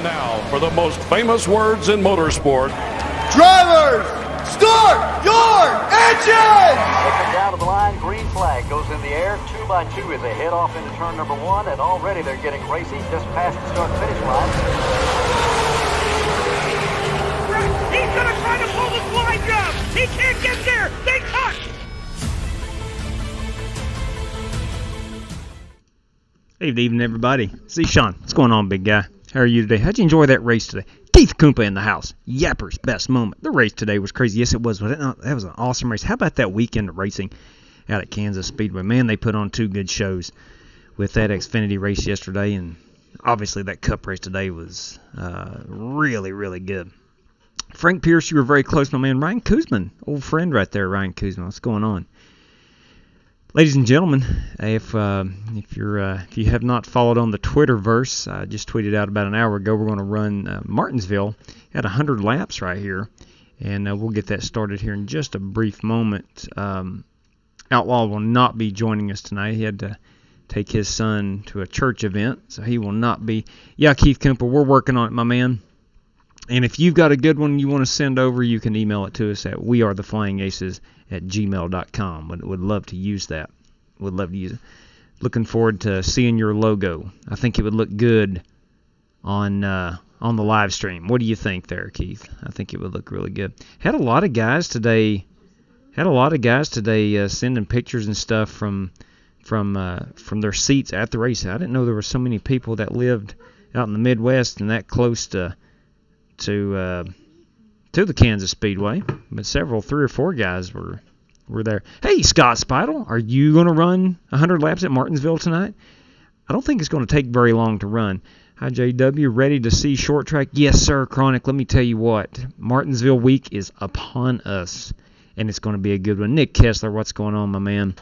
And now for the most famous words in motorsport. Drivers, start your engine! They come down to the line, green flag goes in the air, 2 by 2 as they head off into turn number 1, and already they're getting racy just past the start-finish line. He's gonna try to pull the slide jump! He can't get there! They cut! Hey, good evening, everybody. See, Sean, what's going on, big guy? How are you today? How'd you enjoy that race today? Keith Kumpa in the house. Yapper's best moment. The race today was crazy. Yes, it was. But that was an awesome race. How about that weekend of racing out at Kansas Speedway? Man, they put on 2 good shows with that Xfinity race yesterday, and obviously that Cup race today was really, really good. Frank Pierce, you were very close, my man. Ryan Koosman, old friend right there, Ryan Koosman. What's going on? Ladies and gentlemen, if you have not followed on the Twitterverse, I just tweeted out about an hour ago, we're going to run Martinsville at 100 laps right here, and we'll get that started here in just a brief moment. Outlaw will not be joining us tonight. He had to take his son to a church event, so he will not be. Yeah, Keith Kumpa, we're working on it, my man. And if you've got a good one you want to send over, you can email it to us at wearetheflyingaces@gmail.com. Would love to use that. Would love to use it. Looking forward to seeing your logo. I think it would look good on the live stream. What do you think there, Keith? I think it would look really good. Had a lot of guys today sending pictures and stuff from their seats at the race. I didn't know there were so many people that lived out in the Midwest and that close to the Kansas Speedway, but 3 or 4 guys were there. Hey, Scott Speidel, are you going to run 100 laps at Martinsville tonight? I don't think it's going to take very long to run. Hi, JW, ready to see short track? Yes, sir, Chronic. Let me tell you what, Martinsville week is upon us, and it's going to be a good one. Nick Kessler, what's going on, my man?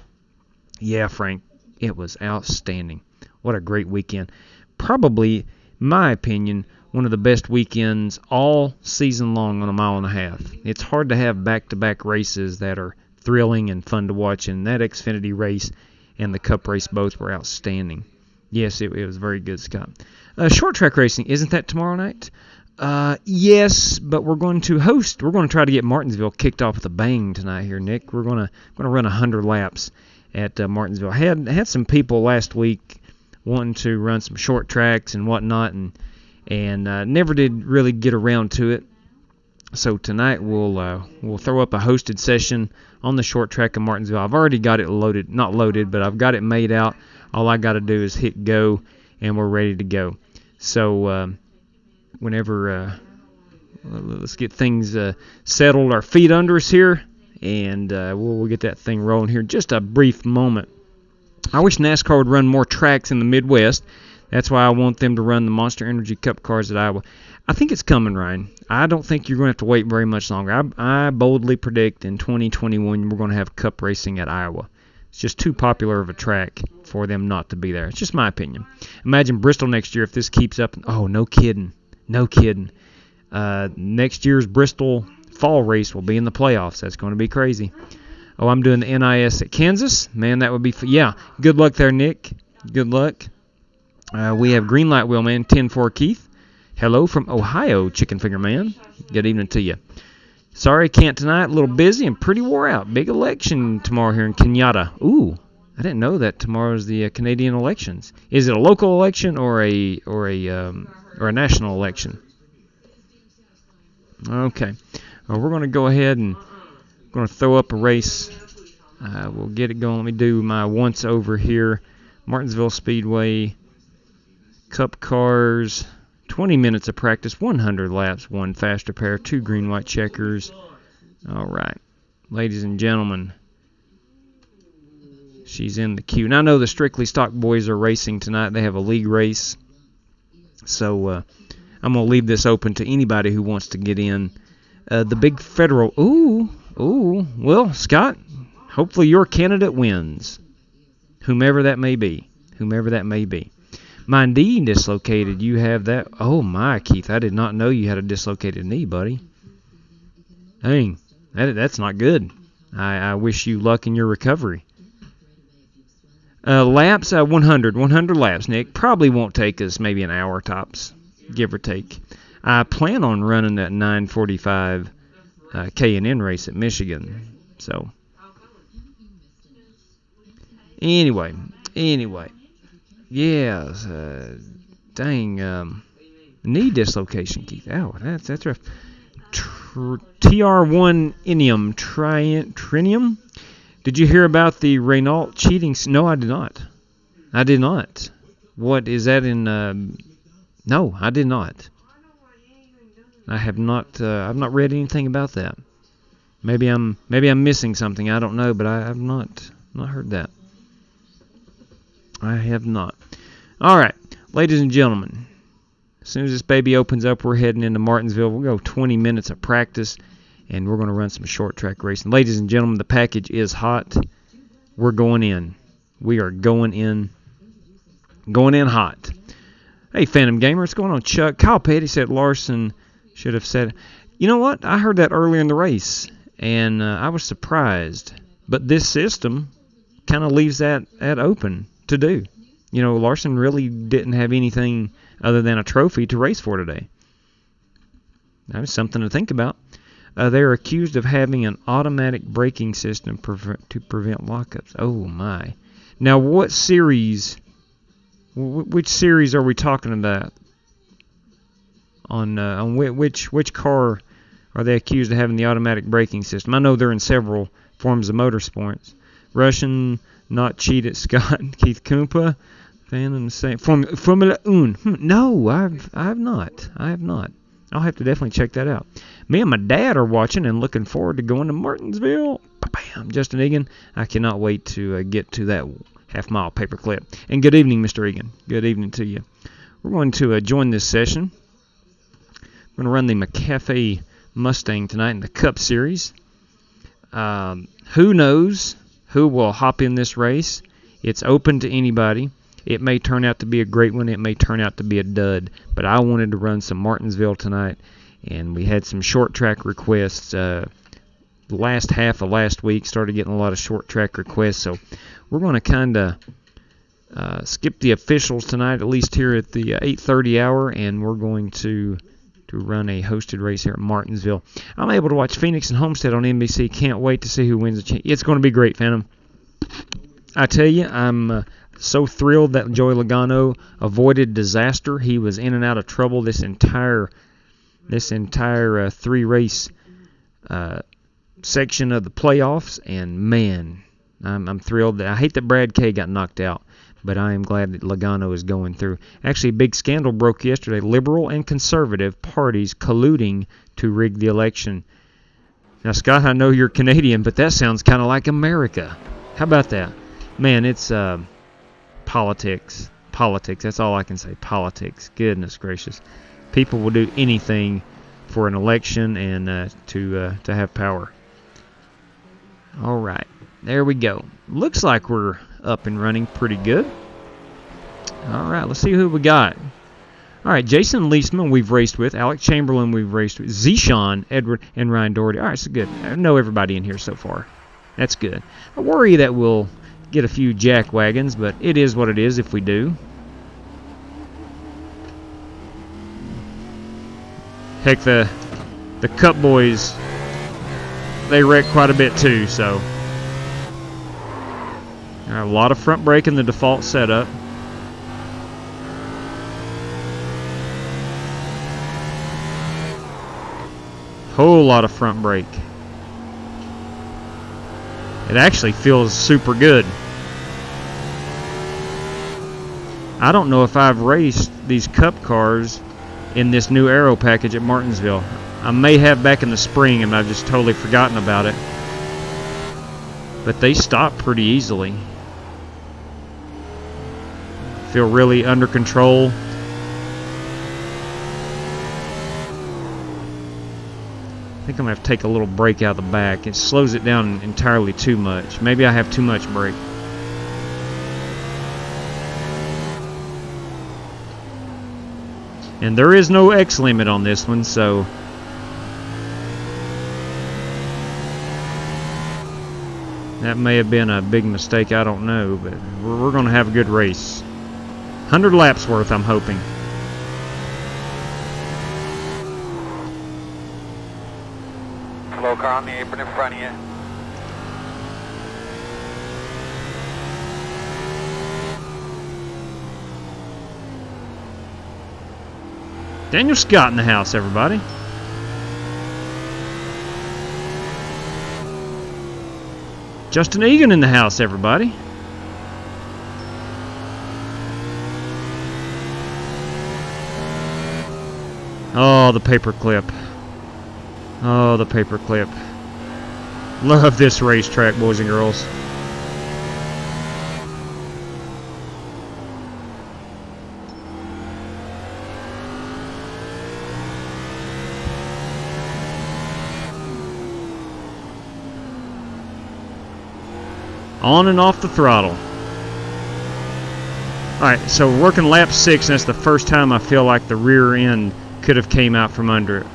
Yeah, Frank, it was outstanding. What a great weekend. Probably, my opinion, one of the best weekends all season long on a 1.5 miles. It's hard to have back-to-back races that are thrilling and fun to watch, and that Xfinity race and the Cup race both were outstanding. Yes, it was very good, Scott. Short track racing, isn't that tomorrow night? Yes, but we're going to try to get Martinsville kicked off with a bang tonight here, Nick. We're going to run 100 laps at Martinsville. Had some people last week wanting to run some short tracks and whatnot, and never did really get around to it. So tonight we'll throw up a hosted session on the short track of Martinsville. I've already got it not loaded, but I've got it made out. All I got to do is hit go, and we're ready to go. So whenever let's get things settled, our feet under us here, and we'll get that thing rolling here in just a brief moment. I wish NASCAR would run more tracks in the Midwest. That's why I want them to run the Monster Energy Cup cars at Iowa. I think it's coming, Ryan. I don't think you're going to have to wait very much longer. I boldly predict in 2021 we're going to have Cup racing at Iowa. It's just too popular of a track for them not to be there. It's just my opinion. Imagine Bristol next year if this keeps up. Oh, no kidding. No kidding. Next year's Bristol fall race will be in the playoffs. That's going to be crazy. Oh, I'm doing the NIS at Kansas. Man, that would be yeah. Good luck there, Nick. Good luck. We have Green Light Wheelman, 10-4 Keith. Hello from Ohio, Chicken Finger Man. Good evening to you. Sorry, can't tonight. A little busy and pretty wore out. Big election tomorrow here in Kenyatta. Ooh, I didn't know that tomorrow's the Canadian elections. Is it a local election or a national election? Okay. Well, we're going to go ahead and going to throw up a race. We'll get it going. Let me do my once over here. Martinsville Speedway. Cup cars, 20 minutes of practice, 100 laps, 1 faster pair, 2 green-white checkers. All right, ladies and gentlemen, she's in the queue. Now I know the Strictly Stock boys are racing tonight. They have a league race. So I'm going to leave this open to anybody who wants to get in. The big federal, well, Scott, hopefully your candidate wins, whomever that may be. My knee dislocated. You have that. Oh, my, Keith. I did not know you had a dislocated knee, buddy. Dang. That's not good. I wish you luck in your recovery. Laps, 100 laps, Nick. Probably won't take us maybe an hour tops. give or take. I plan on running that 9:45 K&N race at Michigan. So anyway, yeah, knee dislocation, Keith. Oh, that's rough. TR1 trinium. Did you hear about the Renault cheating? No, I did not. What is that in? No, I did not. I have not. I've not read anything about that. Maybe I'm missing something. I don't know, but I have not heard that. I have not. All right, ladies and gentlemen. As soon as this baby opens up, we're heading into Martinsville. We'll go 20 minutes of practice, and we're going to run some short track racing. Ladies and gentlemen, the package is hot. We're going in. We are going in hot. Hey, Phantom Gamer, what's going on, Chuck? Kyle Petty said Larson should have said, you know what? I heard that earlier in the race, and I was surprised. But this system kind of leaves that open to do. You know, Larson really didn't have anything other than a trophy to race for today. That was something to think about. They're accused of having an automatic braking system to prevent lockups. Oh, my. Now, what series... Which series are we talking about? On which car are they accused of having the automatic braking system? I know they're in several forms of motorsports. Russian, not cheated, Scott, Keith Kumpa, fan in the same Formula 1. No, I have not. I'll have to definitely check that out. Me and my dad are watching and looking forward to going to Martinsville. Bam, Justin Egan. I cannot wait to get to that half-mile paperclip. And good evening, Mr. Egan. Good evening to you. We're going to join this session. We're going to run the McAfee Mustang tonight in the Cup Series. Who knows who will hop in this race? It's open to anybody. It may turn out to be a great one. It may turn out to be a dud. But I wanted to run some Martinsville tonight, and we had some short track requests. The last half of last week started getting a lot of short track requests, so we're going to kind of skip the officials tonight, at least here at the 8:30 hour, and we're going to run a hosted race here at Martinsville. I'm able to watch Phoenix and Homestead on NBC. Can't wait to see who wins the It's going to be great, Phantom. I tell you, I'm so thrilled that Joey Logano avoided disaster. He was in and out of trouble this entire three-race section of the playoffs, and man, I'm thrilled. I hate that Brad Kay got knocked out, but I am glad that Logano is going through. Actually, a big scandal broke yesterday. Liberal and conservative parties colluding to rig the election. Now, Scott, I know you're Canadian, but that sounds kind of like America. How about that? Man, it's politics. Politics, that's all I can say. Politics. Goodness gracious. People will do anything for an election and to have power. All right. There we go. Looks like we're up and running pretty good. All right, let's see who we got. All right, Jason Leisman we've raced with. Alex Chamberlain we've raced with. Zishan, Edward, and Ryan Doherty. All right, so good. I know everybody in here so far. That's good. I worry that we'll get a few jack wagons, but it is what it is if we do. Heck, the Cup boys, they wreck quite a bit too, so... A lot of front brake in the default setup. Whole lot of front brake. It actually feels super good. I don't know if I've raced these Cup cars in this new aero package at Martinsville. I may have back in the spring and I've just totally forgotten about it. But they stop pretty easily. Feel really under control. I think I'm going to have to take a little brake out of the back. It slows it down entirely too much. Maybe I have too much brake. And there is no X limit on this one, so... that may have been a big mistake, I don't know, but we're going to have a good race. 100 laps worth, I'm hoping. on the apron in front of you. Daniel Scott in the house, everybody. Justin Egan in the house, everybody. Oh, the paperclip. Oh, the paperclip. Love this racetrack, boys and girls. On and off the throttle. Alright, so we're working lap 6, and that's the first time I feel like the rear end could have came out from under it.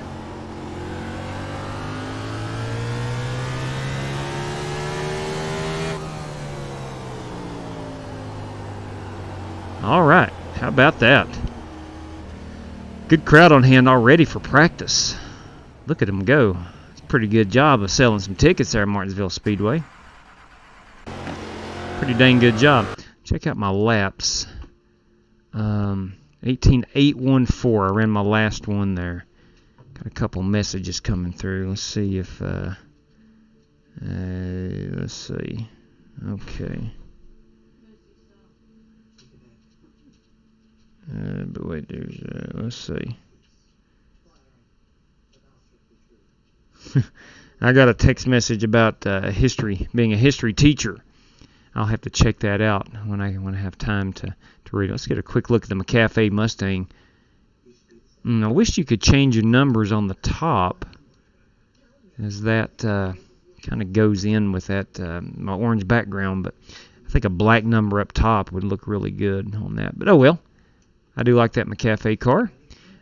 Alright, how about that? Good crowd on hand already for practice. Look at them go. It's a pretty good job of selling some tickets there at Martinsville Speedway. Pretty dang good job. Check out my laps. 18.814. I ran my last one there. Got a couple messages coming through. Let's see if let's see. Okay. But wait, there's let's see. I got a text message about history, being a history teacher. I'll have to check that out when I have time to read it. Let's get a quick look at the McAfee Mustang. I wish you could change your numbers on the top, as that kind of goes in with that my orange background. But I think a black number up top would look really good on that. But oh well, I do like that McAfee car.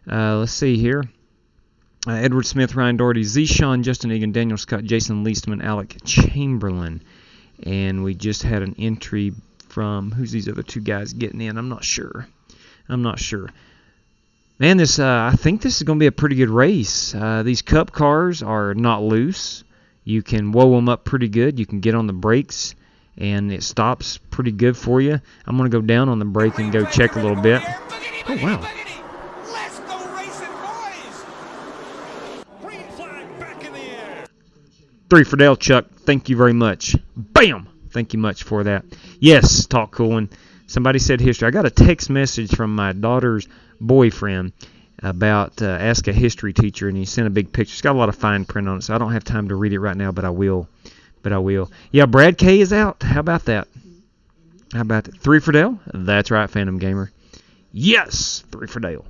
Let's see here. Edward Smith, Ryan Doherty, Zeshawn, Justin Egan, Daniel Scott, Jason Leastman, Alec Chamberlain. And we just had an entry from, who's these other two guys getting in? I'm not sure. Man, this I think this is going to be a pretty good race. These Cup cars are not loose. You can whoa them up pretty good. You can get on the brakes, and it stops pretty good for you. I'm going to go down on the brake and go check a little bit. Oh, wow. Let's go racing, boys! Green flag back in the air. 3 for Dale, Chuck. Thank you very much. Bam! Thank you much for that. Yes, talk coolin'. Somebody said history. I got a text message from my daughter's boyfriend about ask a history teacher, and he sent a big picture. It's got a lot of fine print on it, so I don't have time to read it right now, but I will. Yeah, Brad K is out. How about that? 3 for Dale? That's right, Phantom Gamer. Yes, 3 for Dale.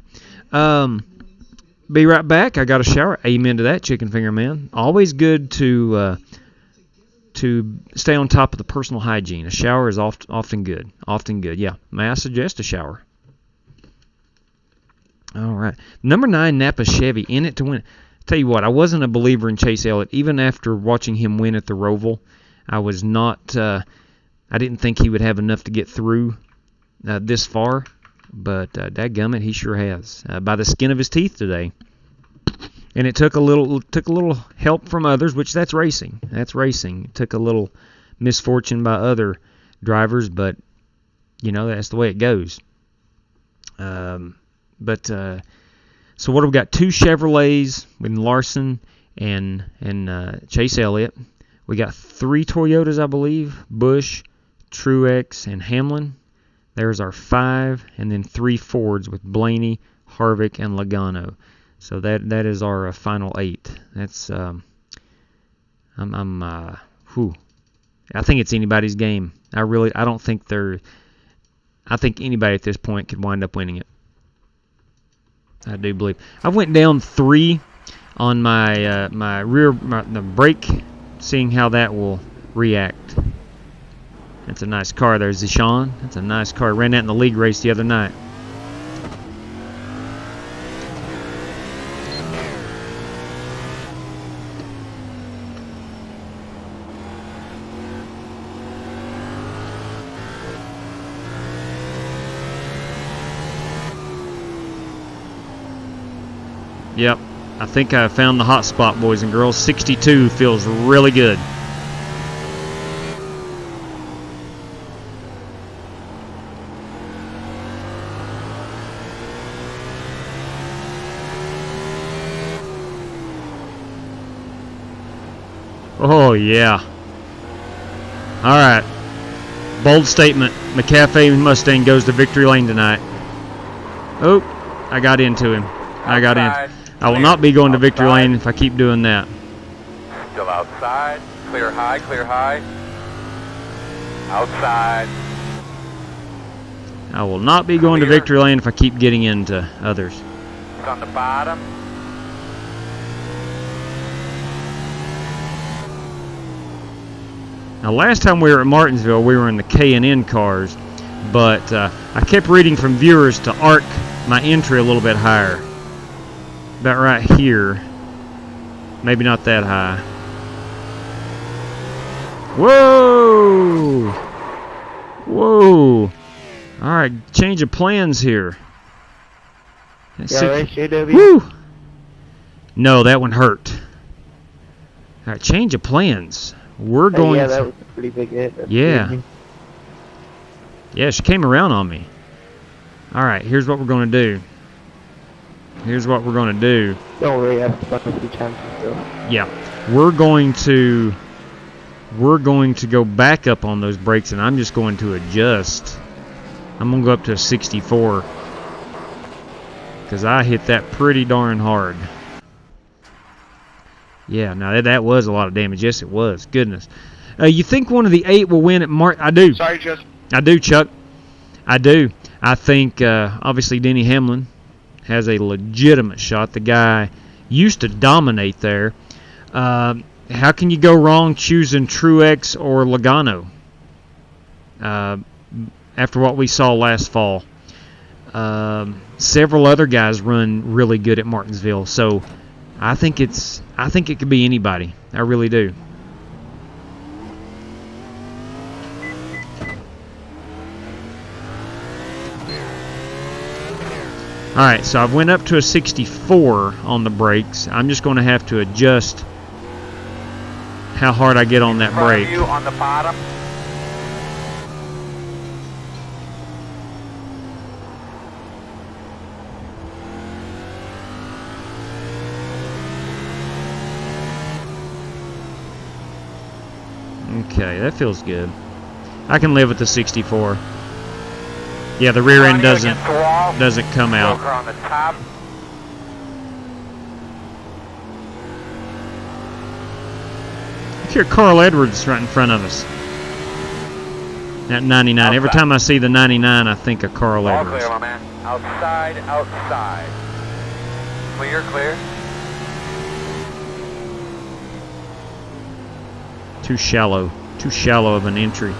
Be right back. I got a shower. Amen to that, Chicken Finger Man. Always good to stay on top of the personal hygiene. A shower is often good. Yeah. May I suggest a shower? All right. Number 9, Napa Chevy, in it to win. Tell you what, I wasn't a believer in Chase Elliott. Even after watching him win at the Roval, I was not. I didn't think he would have enough to get through this far. But dadgummit, he sure has. By the skin of his teeth today. And it took a little help from others, which that's racing. It took a little misfortune by other drivers, but that's the way it goes. So what have we got? 2 Chevrolets with Larson and Chase Elliott. We got 3 Toyotas, I believe. Busch, Truex, and Hamlin. There's our 5, and then 3 Fords with Blaney, Harvick, and Logano. So that is our final 8. That's I think it's anybody's game. I think anybody at this point could wind up winning it. I do believe. I went down 3 on my the brake, seeing how that will react. That's a nice car there, Zeshawn. That's a nice car. Ran that in the league race the other night. Yep. I think I found the hot spot, boys and girls. 62 feels really good. Oh, yeah. All right. Bold statement. McCafe Mustang goes to victory lane tonight. Oh, I got into him. I got in. I will not be going to victory lane if I keep doing that. Still outside. Clear high, clear high. Outside. I will not be going to victory lane if I keep getting into others. It's on the bottom. Now, last time we were at Martinsville, we were in the K&N cars, but I kept reading from viewers to arc my entry a little bit higher. About right here. Maybe not that high. Whoa! Whoa! Alright, change of plans here. Woo! No, that one hurt. Alright, change of plans. We're going. Yeah, that was a pretty big hit. Yeah. Yeah, she came around on me. Alright, here's what we're going to do. Here's what we're going to do. Don't worry, I've spun a few times still. Yeah. We're going to go back up on those brakes, and I'm just going to adjust. I'm going to go up to a 64. Because I hit that pretty darn hard. Yeah, now that was a lot of damage. Yes, it was. Goodness. You think one of the 8 will win at I do. Sorry, just. I do, Chuck. I do. I think, obviously, Denny Hamlin has a legitimate shot. The guy used to dominate there. How can you go wrong choosing Truex or Logano after what we saw last fall? Several other guys run really good at Martinsville, so I think it could be anybody. I really do. Alright, so I've went up to a 64 on the brakes. I'm just going to have to adjust how hard I get on that brake. You on the bottom. Okay, that feels good. I can live with the 64. Yeah, the rear end doesn't come out. On the top. Look here, Carl Edwards right in front of us. At 99. Every time I see the 99, I think of Carl All Edwards. clear, my man. Outside, outside. Clear, clear. Too shallow of an entry.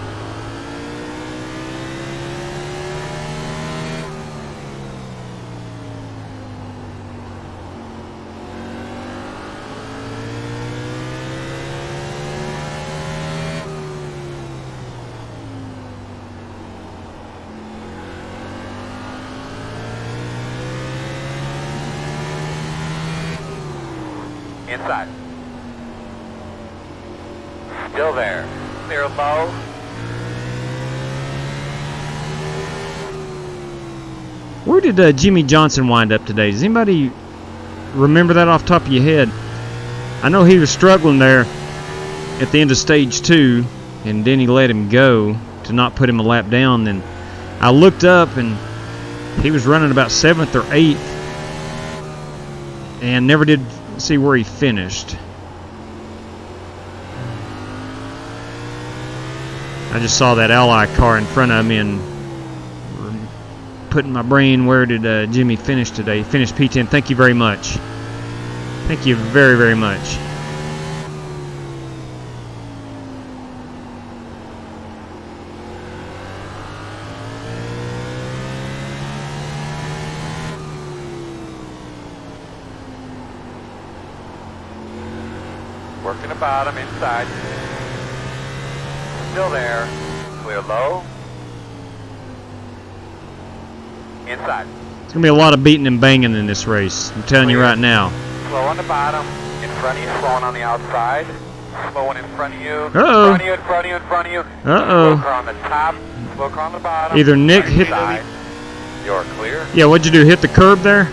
Inside. Still there. Clear low. Where did Jimmy Johnson wind up today? Does anybody remember that off the top of your head? I know he was struggling there at the end of stage 2, and Denny let him go to not put him a lap down. Then I looked up, and he was running about 7th or 8th, and never did see where he finished. I just saw that Ally car in front of me and putting my brain, where did Jimmy finish today? He finished P10. Thank you very much. Thank you very, very much. Working the bottom, inside. Still there. Clear low. Inside. It's going to be a lot of beating and banging in this race. I'm telling you right now. Slow on the bottom. In front of you, slowing on the outside. Slowing in front of you. Uh-oh. In front of you, in front of you, in front of you. Uh-oh. Slow car on the top. Slow car on the bottom. Either Nick Right hit... side. You're clear. Yeah, what'd you do? Hit the curb there?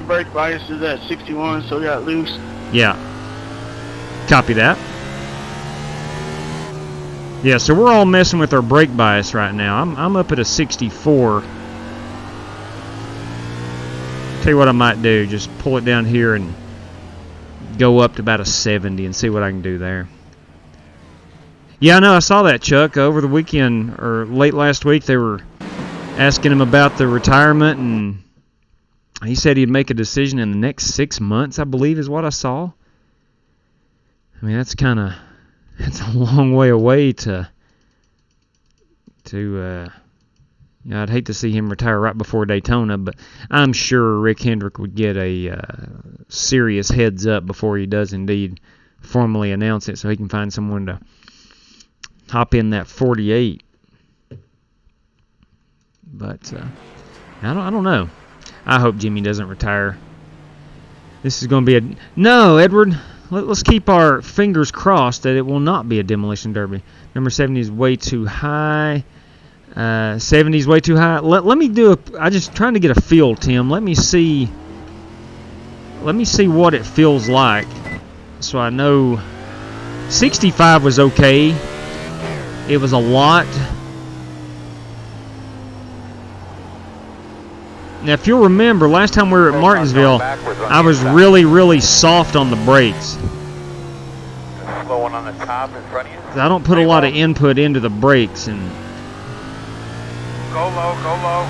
Brake bias is at 61, so got loose. Yeah. Copy that. Yeah, so we're all messing with our brake bias right now. I'm up at a 64. Tell you what I might do. Just pull it down here and go up to about a 70 and see what I can do there. Yeah, I know. I saw that, Chuck. Over the weekend, or late last week, they were asking him about the retirement, and he said he'd make a decision in the next 6 months, I believe is what I saw. I mean, that's a long way away to I'd hate to see him retire right before Daytona, but I'm sure Rick Hendrick would get a serious heads up before he does indeed formally announce it, so he can find someone to hop in that 48. But I don't know. I hope Jimmy doesn't retire. This is going to be no, Edward. Let's keep our fingers crossed that it will not be a demolition derby. Number 70 is way too high. 70 is way too high. Let me do I'm just trying to get a feel, Tim. Let me see what it feels like, so I know. 65 was okay. It was a lot. Now, if you'll remember, last time we were at Martinsville, I was really, really soft on the brakes. Slow one on the top in front of you. I don't put a lot of input into the brakes, and Go low, go low.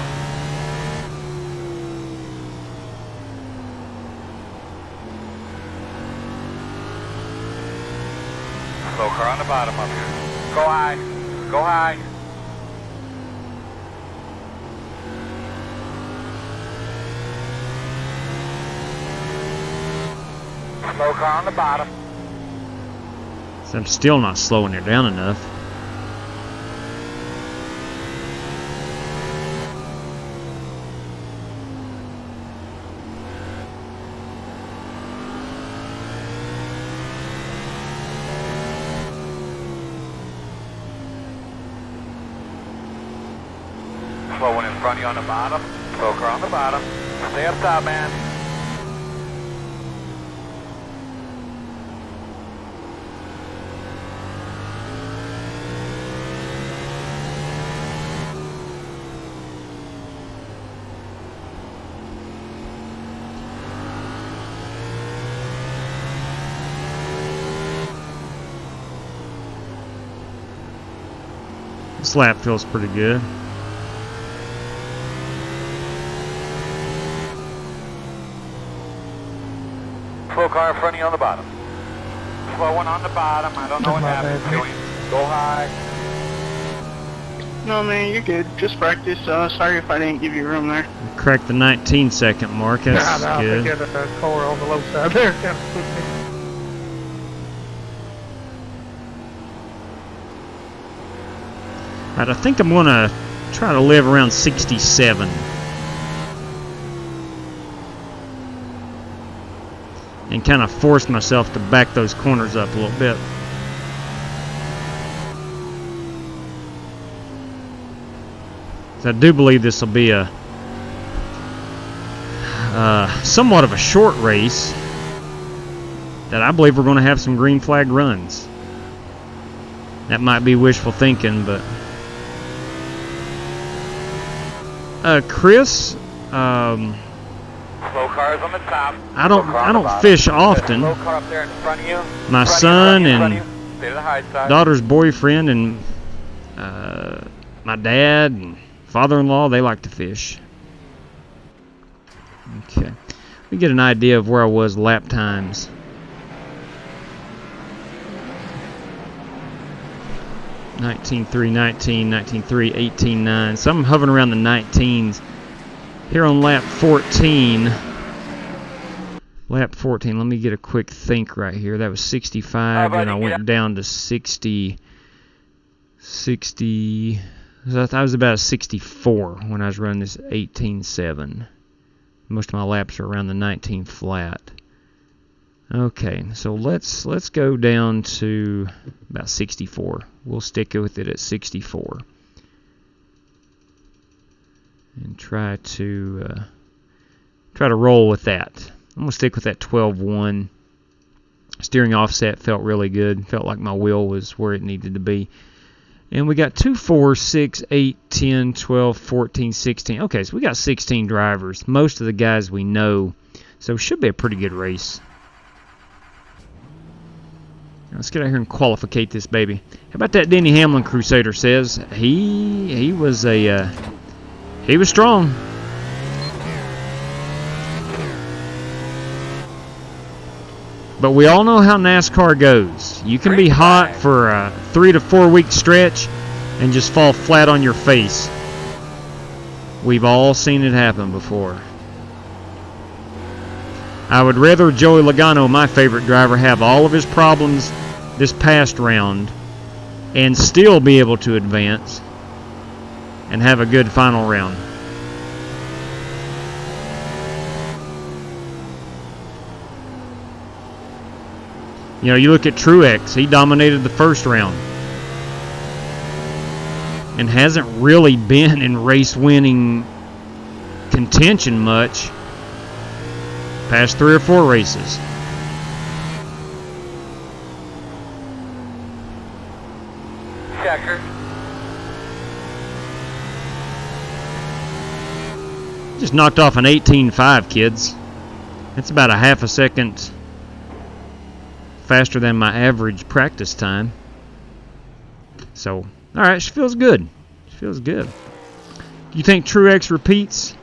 Slow car on the bottom up here. Go high, go high. Slow car on the bottom. so I'm still not slowing it down enough. Slow one in front of you on the bottom. Slow car on the bottom. Stay up top, man. This lap feels pretty good. Slow car in front of you on the bottom. Slow one on the bottom. I don't know what happened to him. Go high. No, man, you're good. Just practice. Sorry if I didn't give you room there. Cracked the 19-second mark. That's good. I think a core on the low side there. Kind of put me. All right, I think I'm going to try to live around 67. And kind of force myself to back those corners up a little bit. So I do believe this will be a somewhat of a short race, that I believe we're going to have some green flag runs. That might be wishful thinking, but Chris, Slow cars on the top. I don't fish often. Slow car up there in front of you. My Front of you, son front of you, front and of you. Stay to the high side. daughter's boyfriend and my dad and father-in-law, they like to fish. Okay, we get an idea of where I was lap times. $19.3, $19, $19.3, $18.9. So I'm hovering around the 19s. Here on lap 14. Lap 14, let me get a quick think right here. That was 65, and I went down to 60. I was about a 64 when I was running this 18.7. Most of my laps are around the 19 flat. Okay, so let's go down to about 64. We'll stick with it at 64 and try to roll with that. I'm gonna stick with that 12-1. Steering offset felt really good. Felt like my wheel was where it needed to be. And we got 2, 4, 6, 8, 10, 12, 14, 16. Okay, so we got 16 drivers. Most of the guys we know. So it should be a pretty good race. Let's get out here and qualificate this baby. How about that Denny Hamlin Crusader says? He was strong. But we all know how NASCAR goes. You can be hot for a 3 to 4 week stretch and just fall flat on your face. We've all seen it happen before. I would rather Joey Logano, my favorite driver, have all of his problems this past round and still be able to advance and have a good final round. You know, you look at Truex, he dominated the first round and hasn't really been in race-winning contention much past 3 or 4 races. Checker. Just knocked off an 18.5, kids. That's about a half a second faster than my average practice time. So, alright, she feels good. She feels good. You think Truex repeats?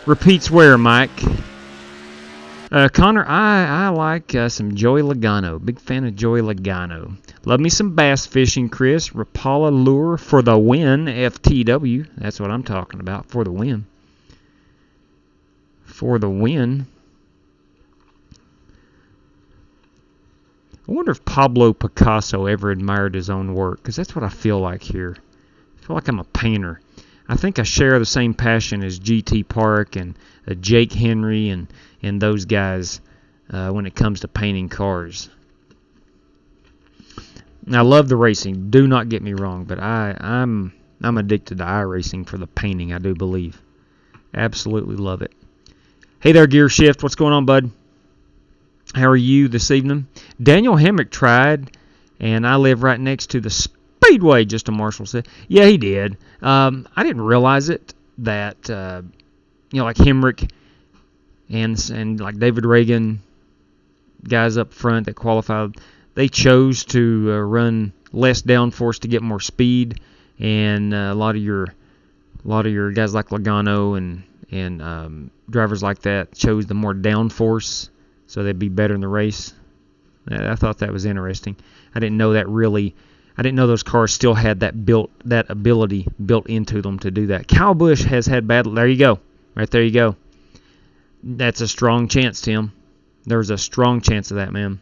Repeats where, Mike? Connor, I like some Joey Logano. Big fan of Joey Logano. Love me some bass fishing, Chris. Rapala lure for the win. FTW. That's what I'm talking about. For the win. For the win. I wonder if Pablo Picasso ever admired his own work, because that's what I feel like here. I feel like I'm a painter. I think I share the same passion as G.T. Park and Jake Henry and those guys when it comes to painting cars. I love the racing. Do not get me wrong, but I'm addicted to iRacing for the painting, I do believe. Absolutely love it. Hey there, Gear Shift. What's going on, bud? How are you this evening? Daniel Hemrick tried, and I live right next to the Speedway, just a Marshall said. Yeah, he did. I didn't realize it, that, like Hemrick and like David Reagan, guys up front that qualified, they chose to run less downforce to get more speed, and a lot of your guys like Logano and drivers like that chose the more downforce, so they'd be better in the race. I thought that was interesting. I didn't know those cars still had that ability built into them to do that. Kyle Busch has had bad. There you go. Right there you go. That's a strong chance, Tim. There's a strong chance of that, man.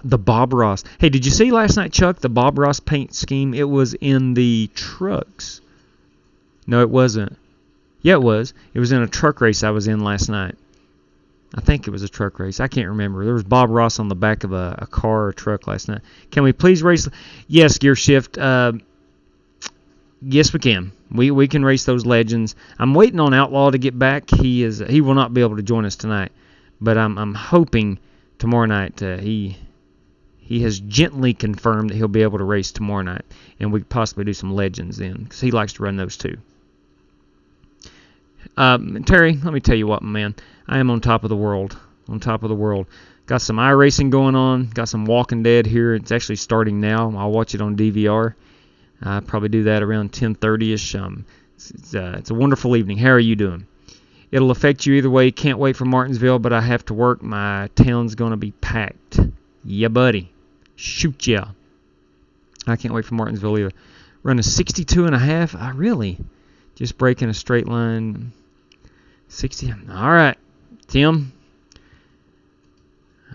The Bob Ross. Hey, did you see last night, Chuck, the Bob Ross paint scheme? It was in the trucks. No, it wasn't. Yeah, it was. It was in a truck race I was in last night. I think it was a truck race. I can't remember. There was Bob Ross on the back of a car or a truck last night. Can we please race? Yes, Gear Shift. Yes, we can. We can race those legends. I'm waiting on Outlaw to get back. He will not be able to join us tonight, but I'm hoping tomorrow night. He has gently confirmed that he'll be able to race tomorrow night, and we could possibly do some legends then, because he likes to run those too. Terry, let me tell you what, my man. I am on top of the world. On top of the world. Got some iRacing going on. Got some Walking Dead here. It's actually starting now. I'll watch it on DVR. I'll probably do that around 10:30ish. It's a wonderful evening. How are you doing? It'll affect you either way. Can't wait for Martinsville, but I have to work. My town's going to be packed. Yeah, buddy. Shoot ya. I can't wait for Martinsville either. Run a 62.5. I really just breaking a straight line. 60. All right, Tim.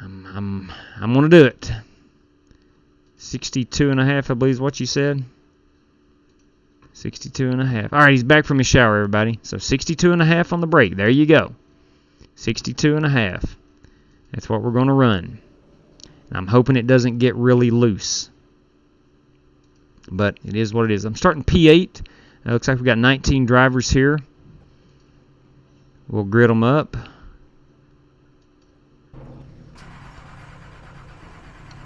I'm going to do it. 62.5, I believe is what you said. 62.5. All right, he's back from his shower, everybody. So 62.5 on the brake. There you go. 62.5. That's what we're going to run. I'm hoping it doesn't get really loose. But it is what it is. I'm starting P8. Looks like we've got 19 drivers here. We'll grid them up.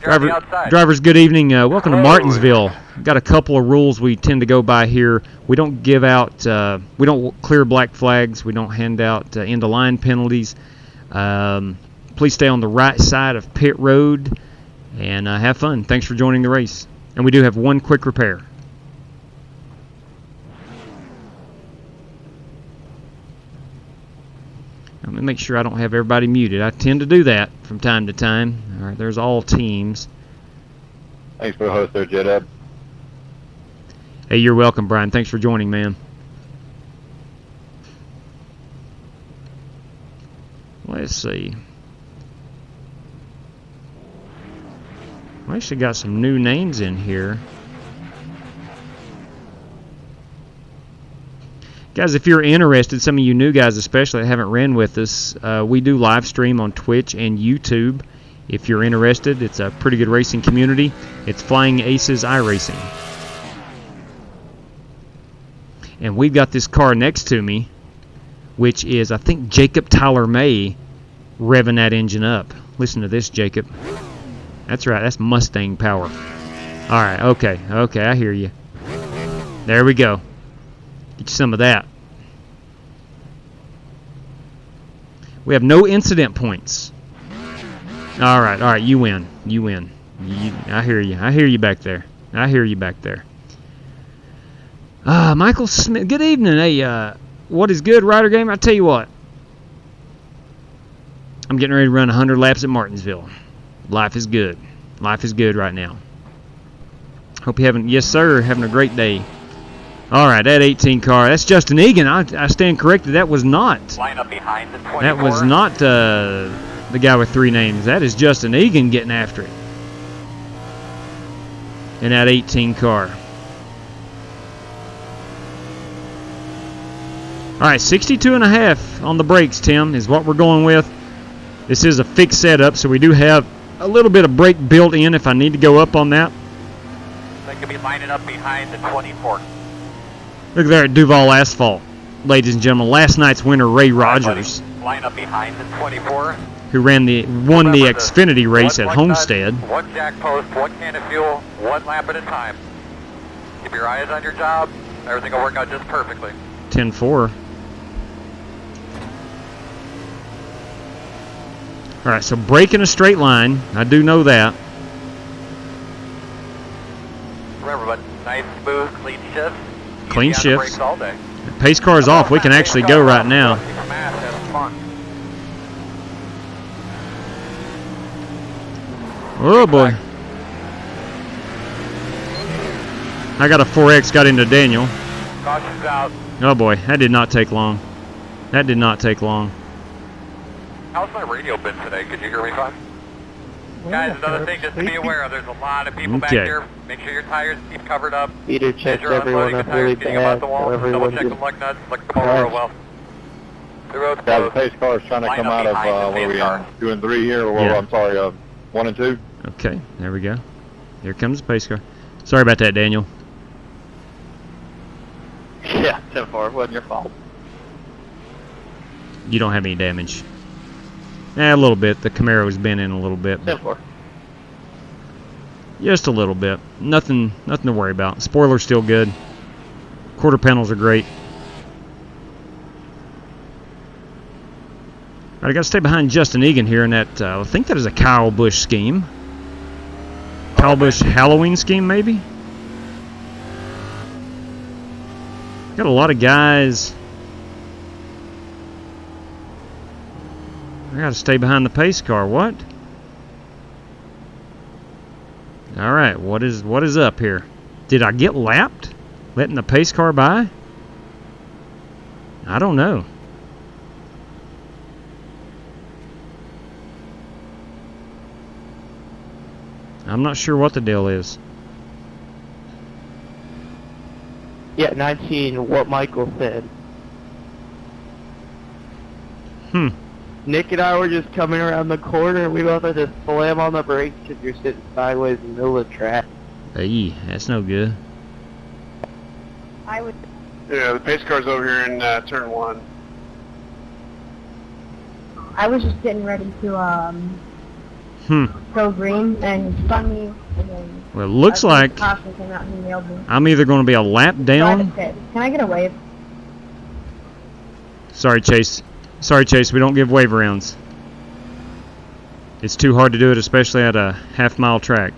Drivers, good evening. Welcome to Martinsville. Got a couple of rules we tend to go by here. We don't give out, we don't clear black flags. We don't hand out end-of-line penalties. Please stay on the right side of pit road and have fun. Thanks for joining the race. And we do have one quick repair. Let me make sure I don't have everybody muted. I tend to do that from time to time. All right, there's all teams. Thanks for the host there, J-Dub. Hey, you're welcome, Brian. Thanks for joining, man. Let's see. We actually got some new names in here. Guys, if you're interested, some of you new guys especially that haven't ran with us, we do live stream on Twitch and YouTube. If you're interested, it's a pretty good racing community. It's Flying Aces iRacing. And we've got this car next to me, which is, I think, Jacob Tyler May revving that engine up. Listen to this, Jacob. That's right, that's Mustang power. All right, okay, I hear you. There we go. Get you some of that. We have no incident points. All right, you win. I hear you back there. Michael Smith, good evening. Hey, what is good, Rider Game? I tell you what, I'm getting ready to run 100 laps at Martinsville. Life is good right now. Hope you having, yes sir, having a great day. All right, that 18 car, that's Justin Egan. I stand corrected. That was not. Line up behind the 24. That was not the guy with 3 names. That is Justin Egan getting after it. In that 18 car. All right, 62.5 on the brakes, Tim, is what we're going with. This is a fixed setup, so we do have a little bit of brake built in if I need to go up on that. They could be lining up behind the 24. Look there at Duval Asphalt, ladies and gentlemen. Last night's winner, Ray Rogers, Line up behind the 24. who won the Xfinity race at Homestead. One jack post, one can of fuel, one lap at a time. Keep your eyes on your job. Everything will work out just perfectly. 10-4. All right, so brake in a straight line. I do know that. Remember, but nice, smooth, clean shift. Clean shifts. All day. Pace car is off. We can actually go right now. Oh boy. I got a 4X, got into Daniel. Caution's out. Oh boy, that did not take long. How's my radio been today? Could you hear me fine? Guys, another thing just to be aware of, there's a lot of people back here. Make sure your tires keep covered up. Peter checks everyone up really bad, so everyone Check the just lug nuts, let them all real well. The road's Yeah, the closed. pace car is trying to come out of, what are we on, 2 and 3 here, or Yeah. I'm sorry, 1 and 2? Okay, there we go. Here comes the pace car. Sorry about that, Daniel. Yeah, 10-4. It wasn't your fault. You don't have any damage. A little bit. The Camaro's been in a little bit. 10-4. Just a little bit. Nothing to worry about. Spoiler's still good. Quarter panels are great. All right, I got to stay behind Justin Egan here in that, I think that is a Kyle Busch scheme. Kyle Busch Halloween scheme, maybe? Got a lot of guys. I got to stay behind the pace car. What? All right, what is up here? Did I get lapped? Letting the pace car by? I don't know. I'm not sure what the deal is. Yeah, 19, what Michael said. Nick and I were just coming around the corner, and we both had to slam on the brakes because you're sitting sideways in the middle of the track. Hey, that's no good. Yeah, the pace car's over here in turn 1. I was just getting ready to go green and spun me, and then Well, it looks like caution came out and he nailed me. I'm either going to be a lap down. Can I get a wave? Sorry, Chase. Sorry, Chase. We don't give wave rounds. It's too hard to do it, especially at a half-mile track.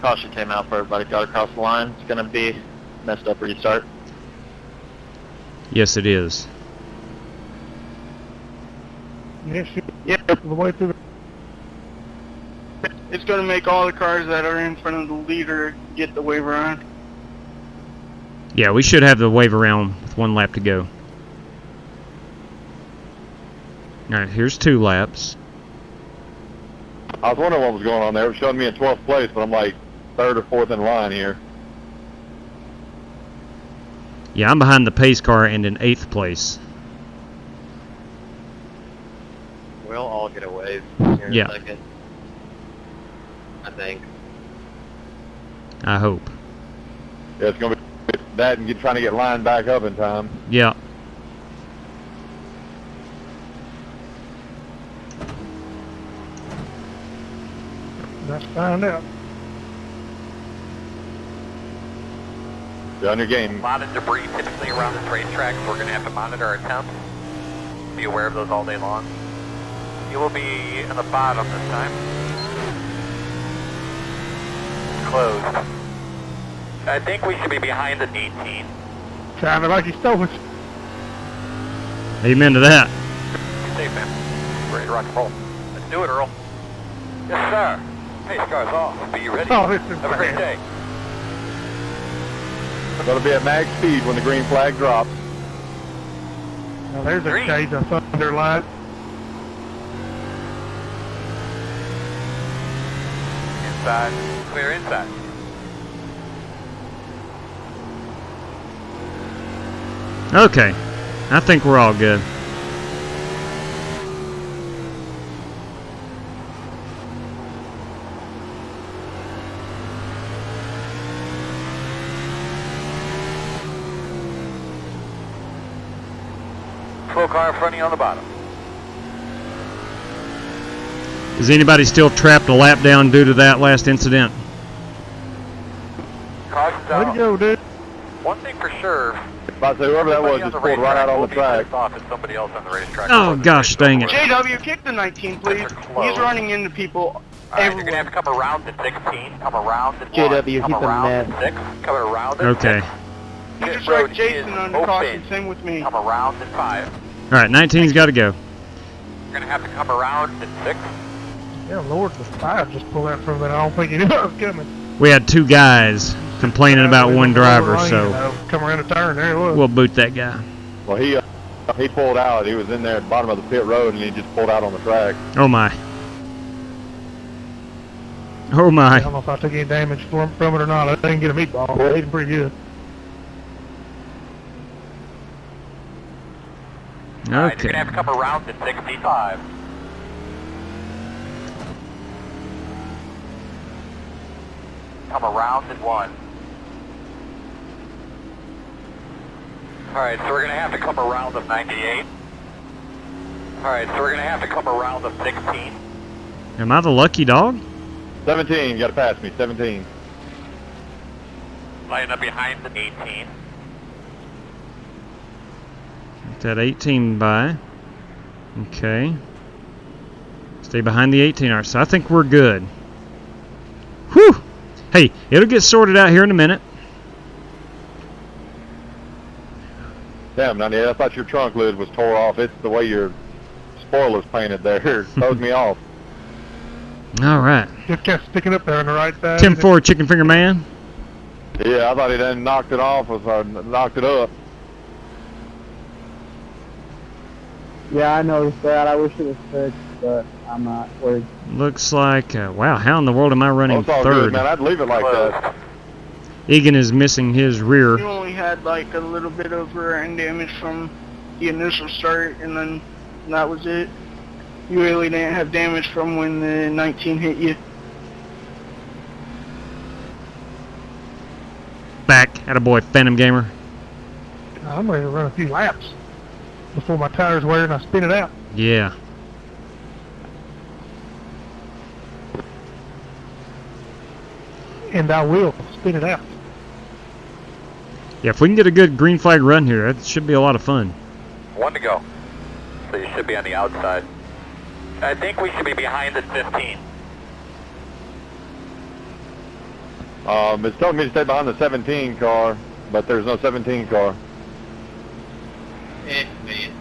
Caution came out for everybody, got across the line. It's going to be messed up restart. Yes, it is. Yeah, the way through. It's going to make all the cars that are in front of the leader get the wave around. Yeah, we should have the wave around with 1 lap to go. Alright, here's 2 laps. I was wondering what was going on there. It was showing me in 12th place, but I'm like 3rd or 4th in line here. Yeah, I'm behind the pace car and in 8th place. We'll all get a wave here in a second. I think. I hope. Yeah, it's going to be that and trying to get lined back up in time. Yeah. Let's find out. You're on your game. A lot of debris typically around this racetrack, so we're going to have to monitor our temps. Be aware of those all day long. You will be in the bottom this time. Closed. I think we should be behind the 18. Sounded like he stole it. Amen to that. Be safe, man. Ready to rock and roll. Let's do it, Earl. Yes, sir. Pace car's off. Be ready. Oh, this is Have a great day. Going to be at max speed when the green flag drops. Now there's a case that's underlined. Inside. Clear inside. Okay. I think we're all good. Full car in front of you on the bottom. Is anybody still trapped a lap down due to that last incident? Caution's Way to out. go, dude. One thing for sure. About to say, whoever that was just pulled right out on the track. Off and somebody else on the racetrack. Oh, gosh dang it. JW, kick the 19, please. He's running into people Alright, you're going to have to come around to 16, come around to 1, JW, come keep around them to 6, come around to Okay. 6. You Pit just road wrecked Jason is under caution. open. Same with me. Come around to 5. Alright, 19's got to go. You're going to have to come around to 6. Yeah, Lord, the 5 just pulled out from that. I don't think he knew I was coming. We had 2 guys complaining about one driver, so Come around the turn, there it was. we'll boot that guy. Well, he pulled out. He was in there at the bottom of the pit road, and he just pulled out on the track. Oh my. Oh I my. don't know if I took any damage from it or not. I didn't get a meatball. I ate him pretty good. Alright, you're Okay. going to have to come around to 65. Come around at 1. Alright, so we're going to have to come around of 98. Alright, so we're going to have to come around of 16. Am I the lucky dog? 17, you got to pass me, 17. Line up behind the 18. Get that 18 by. Okay. Stay behind the 18. Alright, so I think we're good. Whew! Hey, it'll get sorted out here in a minute. Damn, 98, I thought your trunk lid was tore off. It's the way your spoiler's painted there. Throws me off. Alright. Just kept sticking up there on the right side. 10-4 Chicken Finger Man. Yeah, I thought he done knocked it off or knocked it up. Yeah, I noticed that. I wish it was fixed, but I'm not worried. Looks like, wow, how in the world am I running Oh, it's all third? good, man. I'd leave it like that. Egan is missing his rear. You only had like a little bit of rear end damage from the initial start, and then that was it. You really didn't have damage from when the 19 hit you. Back, attaboy, Phantom Gamer. I'm ready to run a few laps before my tires wear and I spin it out. Yeah. And I will spin it out. Yeah, if we can get a good green flag run here, that should be a lot of fun. 1 to go. So you should be on the outside. I think we should be behind the 15. It's telling me to stay behind the 17 car, but there's no 17 car. It's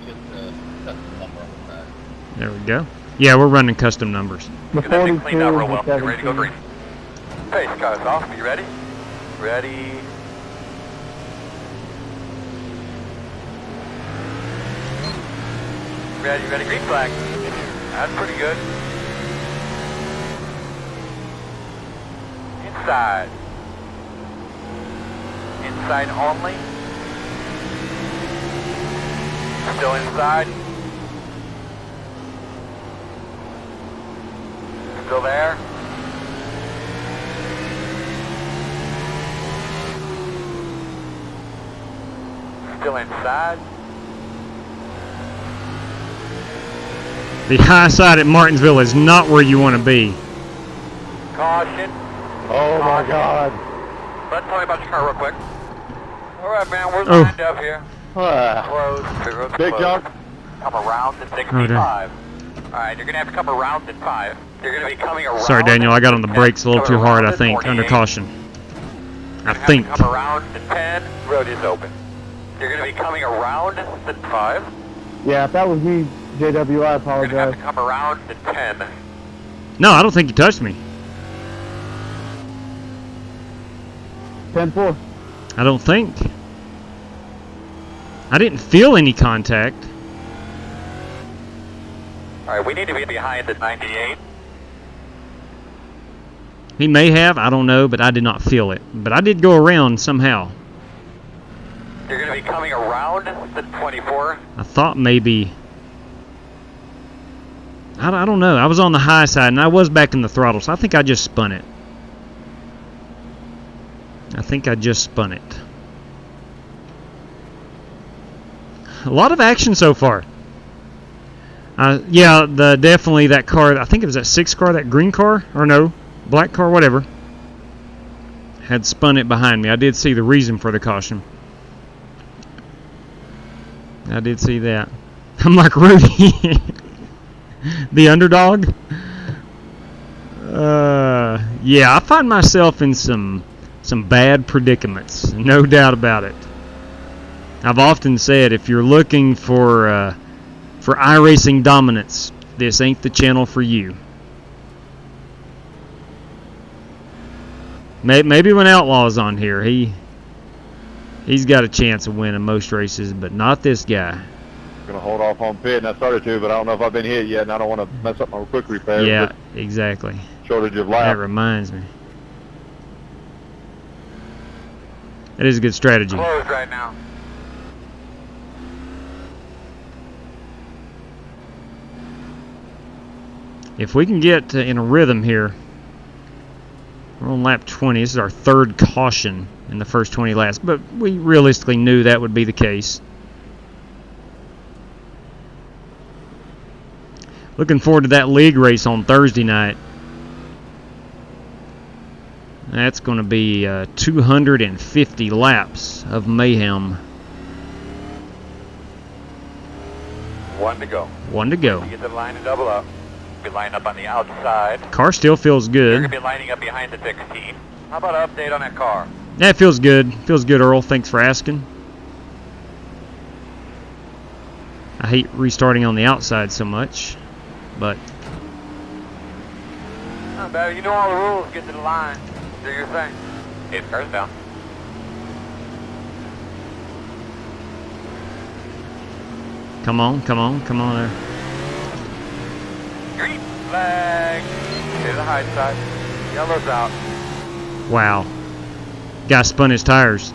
just a custom number on the side. There we go. Yeah, we're running custom numbers. The Good, that thing 42 cleaned out real and well. the Get ready to go 17. green. Pace cars off. You ready? Ready. Ready, green flag. That's pretty good. Inside. Inside only. Still inside. Still there. Still inside. The high side at Martinsville is not where you want to be. Caution. Oh my God. Let's tell me about your car real quick. Alright, man, we're lined up here. Close. Big jump. Come around to 65. Alright, you're going to have to come around at 5. You're going to be coming around. Sorry, Daniel, I got on the brakes a little too hard, I think, under 48. caution. I Have think. to come around to 10. Road is open. You're going to be coming around to 5. Yeah, if that was me, JW, I You're going to have apologize. to come around to 10. No, I don't think you touched me. 10-4. I don't think. I didn't feel any contact. Alright, we need to be behind at 98. He may have, I don't know, but I did not feel it. But I did go around somehow. You're going to be coming around to 24. I thought maybe... I don't know. I was on the high side, and I was back in the throttle, so I think I just spun it. I think I just spun it. A lot of action so far. Yeah, definitely that car, I think it was that 6 car, that green car, or no, black car, whatever, had spun it behind me. I did see the reason for the caution. I did see that. I'm like, Rudy, the underdog? Yeah, I find myself in some bad predicaments, no doubt about it. I've often said, if you're looking for iRacing dominance, this ain't the channel for you. Maybe when Outlaw's on here, he's got a chance of winning most races, but not this guy. Gonna hold off on pit, and I started to, but I don't know if I've been hit yet, and I don't want to mess up my quick repair. Yeah, exactly. Shortage of That laps. reminds me. That is a good strategy. Closed right now. If we can get in a rhythm here, we're on lap 20. This is our third caution in the first 20 laps, but we realistically knew that would be the case. Looking forward to that league race on Thursday night. That's going to be 250 laps of mayhem. 1 to go. 1 to go. You get the line to double up. Be lining up on the outside. Car still feels You're good. going to be lining up behind the 16. How about an update on that car? That feels good. Feels good, Earl. Thanks for asking. I hate restarting on the outside so much, but Not bad. You know all the rules. Get to the line. Do your thing. 8 cars down. come on there. Green flag. To the high side. Yellow's out. Wow. Guy spun his tires.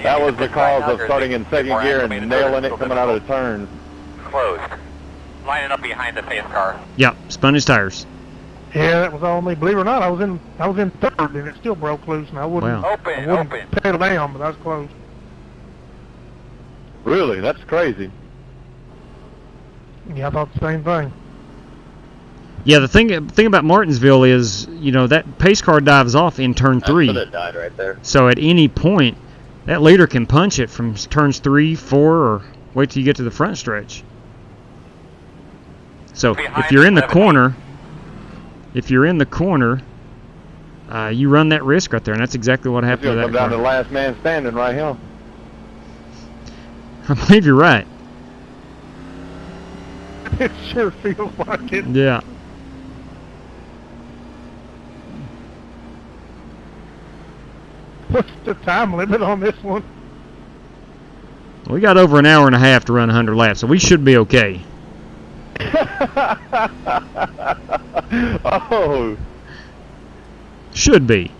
That was the cause of starting in second gear and nailing it coming out of the turn. Closed. Lining up behind the pace car. Yep, spun his tires. Yeah, that was all me. Believe it or not, I was in third and it still broke loose, and I wouldn't, Wow. Open, I wouldn't open. pedal down, but I was close. Really? That's crazy. Yeah, I thought the same thing. Yeah, the thing about Martinsville is, you know, that pace car dives off in turn 3. I should have died right there. So at any point, that leader can punch it from turns 3, 4, or wait till you get to the front stretch. So if you're in the corner, you run that risk right there, and that's exactly what happened to that Come down to car. the last man standing right here. I believe you're right. It sure feels like it. Yeah. What's the time limit on this one? We got over an hour and a half to run 100 laps, so we should be okay. Oh. Should be.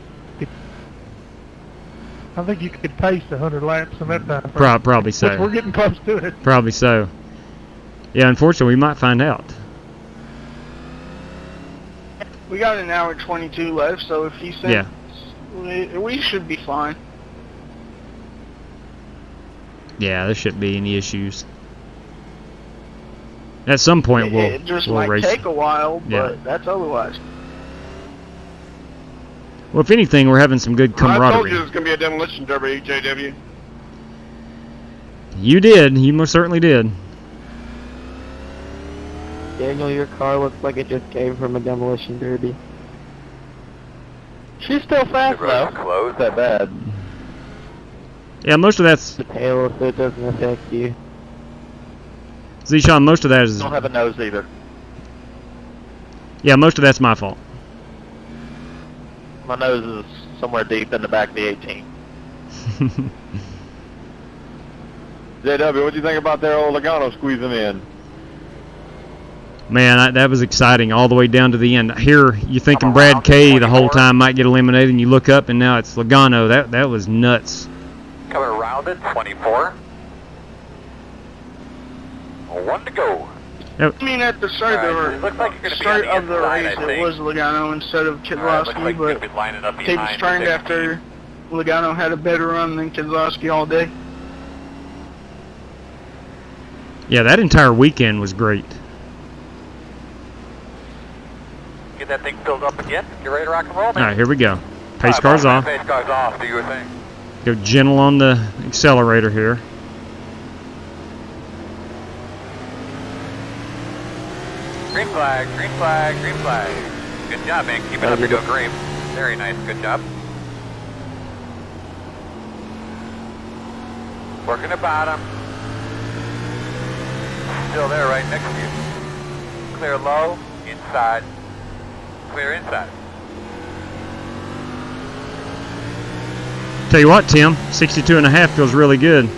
I think you could pace 100 laps in that time. Probably so. Which we're getting close to it. Probably so. Yeah, unfortunately, we might find out. We got an hour 22 left, so if he says Yeah. we should be fine. Yeah, there shouldn't be any issues. At some point, It just we'll might race. take a while, but Yeah. that's otherwise. Well, if anything, we're having some good I told camaraderie. you it was going to be a demolition derby, JW. You did. You most certainly did. Daniel, your car looks like it just came from a demolition derby. She's still fast The road's though. closed. That bad. Yeah, most of that's The tail, so it doesn't affect you. Zishan. Most of that is Don't have a nose either. yeah. Most of that's my fault. My nose is somewhere deep in the back of the 18. JW, what do you think about their old Logano squeezing in? Man, that was exciting all the way down to the end. Here, you thinking Brad Kay the whole time might get eliminated, and you look up, and now it's Logano. That was nuts. Coming around it, 24. 1 to go. I mean, at the start, Alright, it looks like you're gonna be start on of the the inside, race, I it think. was Logano instead of Alright, looks Keselowski, like you're but gonna be lining up tables behind turned 16. after Logano had a better run than Keselowski all day. Yeah, that entire weekend was great. Get that thing filled up again. Get ready to rock and roll, All man. right, here we go. Pace car's off. Pace car's off. Do your thing. Go gentle on the accelerator here. Green flag, green flag, green flag. Good job, man. Keep it up. You're doing great. Very nice. Good job. Working the bottom. Still there, right next to you. Clear low, inside. Clear inside. Tell you what, Tim, 62.5 feels really good.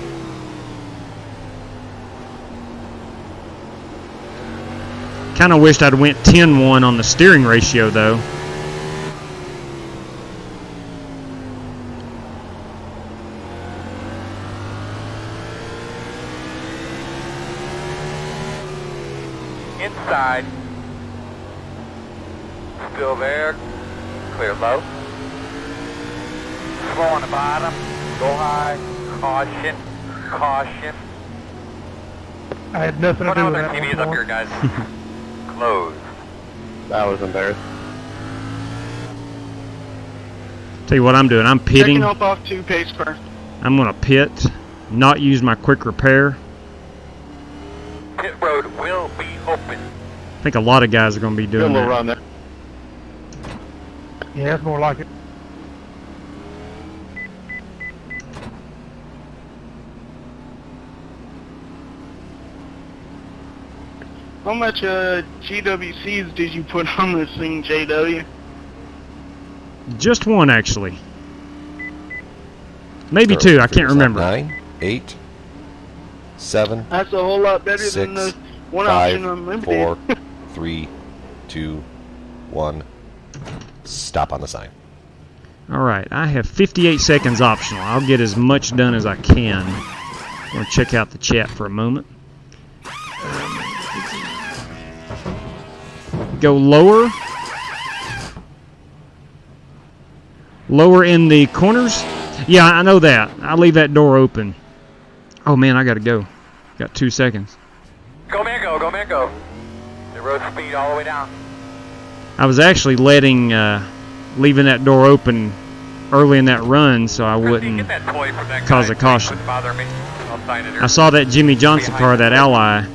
Kind of wished I'd went 10-1 on the steering ratio, though. Inside. Still there. Clear low. Slow on the bottom. Go high. Caution. Caution. I had nothing to Put do on with their that TVs one. up here, guys. Closed. That was embarrassing. Tell you what I'm doing. I'm pitting. Checking up off 2 pace car. I'm going to pit, not use my quick repair. Pit road will be open. I think a lot of guys are going to be Good doing little that. run there. Yeah, it's more like it. How much GWCs did you put on this thing, JW? Just one, actually. Maybe two. I can't remember. 9, 8, 7, That's a whole lot better than 6, the one 5, option unlimited. 4, 3, 2, 1. Stop on the sign. All right, I have 58 seconds optional. I'll get as much done as I can. I'm going to check out the chat for a moment. Go lower. Lower in the corners. Yeah, I know that. I'll leave that door open. Oh, man, I got to go. Got 2 seconds. Go, man, go. Go, man, go. The road speed all the way down. I was actually leaving that door open early in that run so I wouldn't cause a caution. I saw that Jimmy Johnson car, that Ally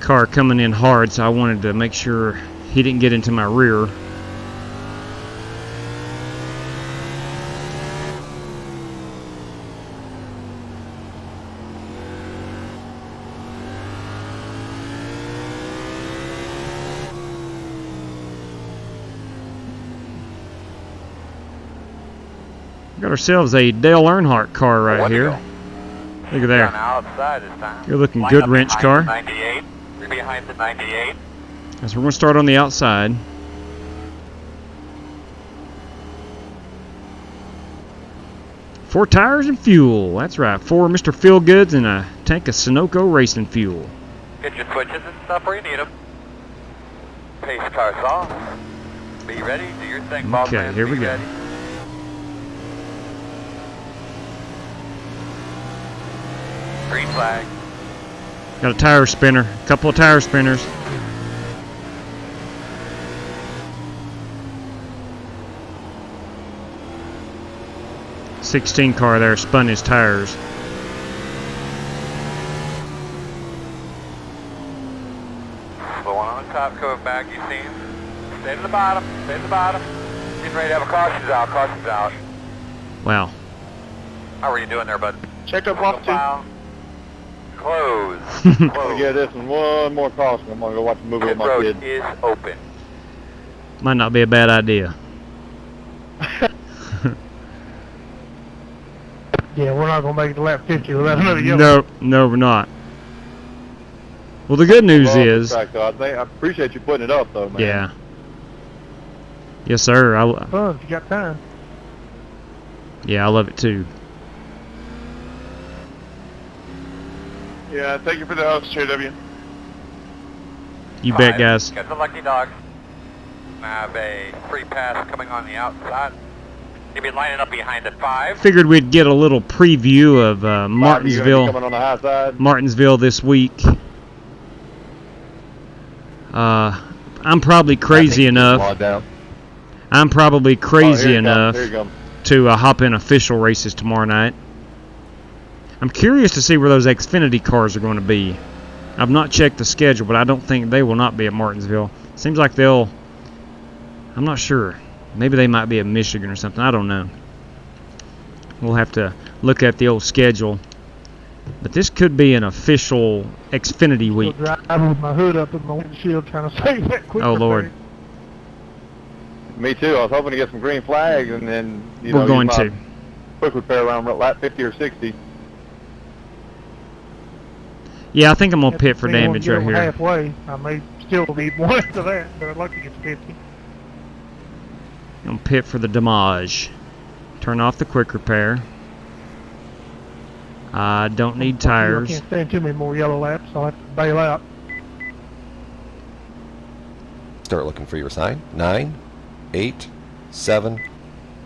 car, coming in hard, so I wanted to make sure he didn't get into my rear. Got ourselves a Dale Earnhardt car right here. Look at there. Good looking, good wrench car. 98. You're behind the 98. So we're going to start on the outside. Four tires and fuel. That's right. 4 Mr. Feelgoods and a tank of Sunoco racing fuel. Get your switches and stuff where you need them. Pace cars off. Be ready. Do your thing, Bob. Okay, here we go. Ready. Green flag. Got a tire spinner. A couple of tire spinners. '16 car there spun his tires. The one on the top coming back, you see him. Stay to the bottom. Stay to the bottom. Getting ready to have a cautions out. Cautions out. Wow. How are you doing there, bud? Check up off two. Close. I'm gonna give this one more caution. I'm gonna go watch a movie with my road kid. is open. Might not be a bad idea. Yeah, we're not going to make it to lap 50 without another yellow. No, we're not. Well, the good news is... I appreciate you putting it up, though, man. Yeah. Yes, sir. Fun if you got time. Yeah, I love it, too. Yeah, thank you for the host, JW. You bet, guys. Got the lucky dog. I have a free pass coming on the outside. You'll be lining up behind at 5. Figured we'd get a little preview of Martinsville. Coming on the high side? Martinsville this week. I'm probably crazy enough. I'm probably crazy enough to hop in official races tomorrow night. I'm curious to see where those Xfinity cars are going to be. I've not checked the schedule, but I don't think they will not be at Martinsville. Seems like they'll... I'm not sure. Maybe they might be at Michigan or something. I don't know. We'll have to look at the old schedule. But this could be an official Xfinity week. Driving with my hood up in my windshield trying to save that quick. Oh, Lord. Me too. I was hoping to get some green flags and then, We're going to. Quick repair around lap 50 or 60. Yeah, I think I'm going to pit for damage right here. Halfway. I may still need one after that, but I'd like to get to 50. I'm going to pit for the damage. Turn off the quick repair. I don't need tires. I can't stand too many more yellow laps, so I'll have to bail out. Start looking for your sign. 9, 8, 7,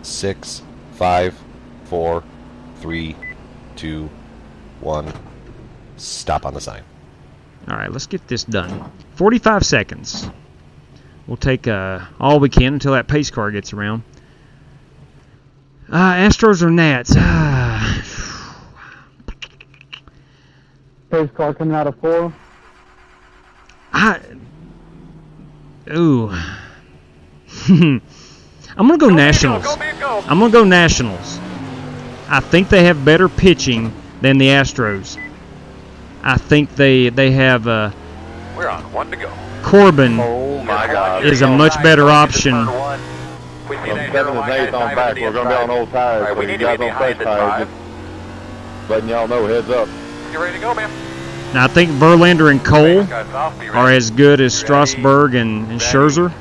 6, 5, 4, 3, 2, 1. Stop on the sign. All right, let's get this done. 45 seconds. We'll take all we can until that pace car gets around. Astros or Nats? Pace car coming out of 4. Ooh. I'm going to go Nationals. I'm going to go Nationals. I think they have better pitching than the Astros. I think they have... We're on 1 to go. Corbin is a much better option. We see that 7 and 8 on back. We're going to be on old tires. Right, we need you to guys be on fresh behind tires. Just letting y'all know, heads up. You ready to go, man? Now, I think Verlander and Cole are as good as Strasburg and Scherzer.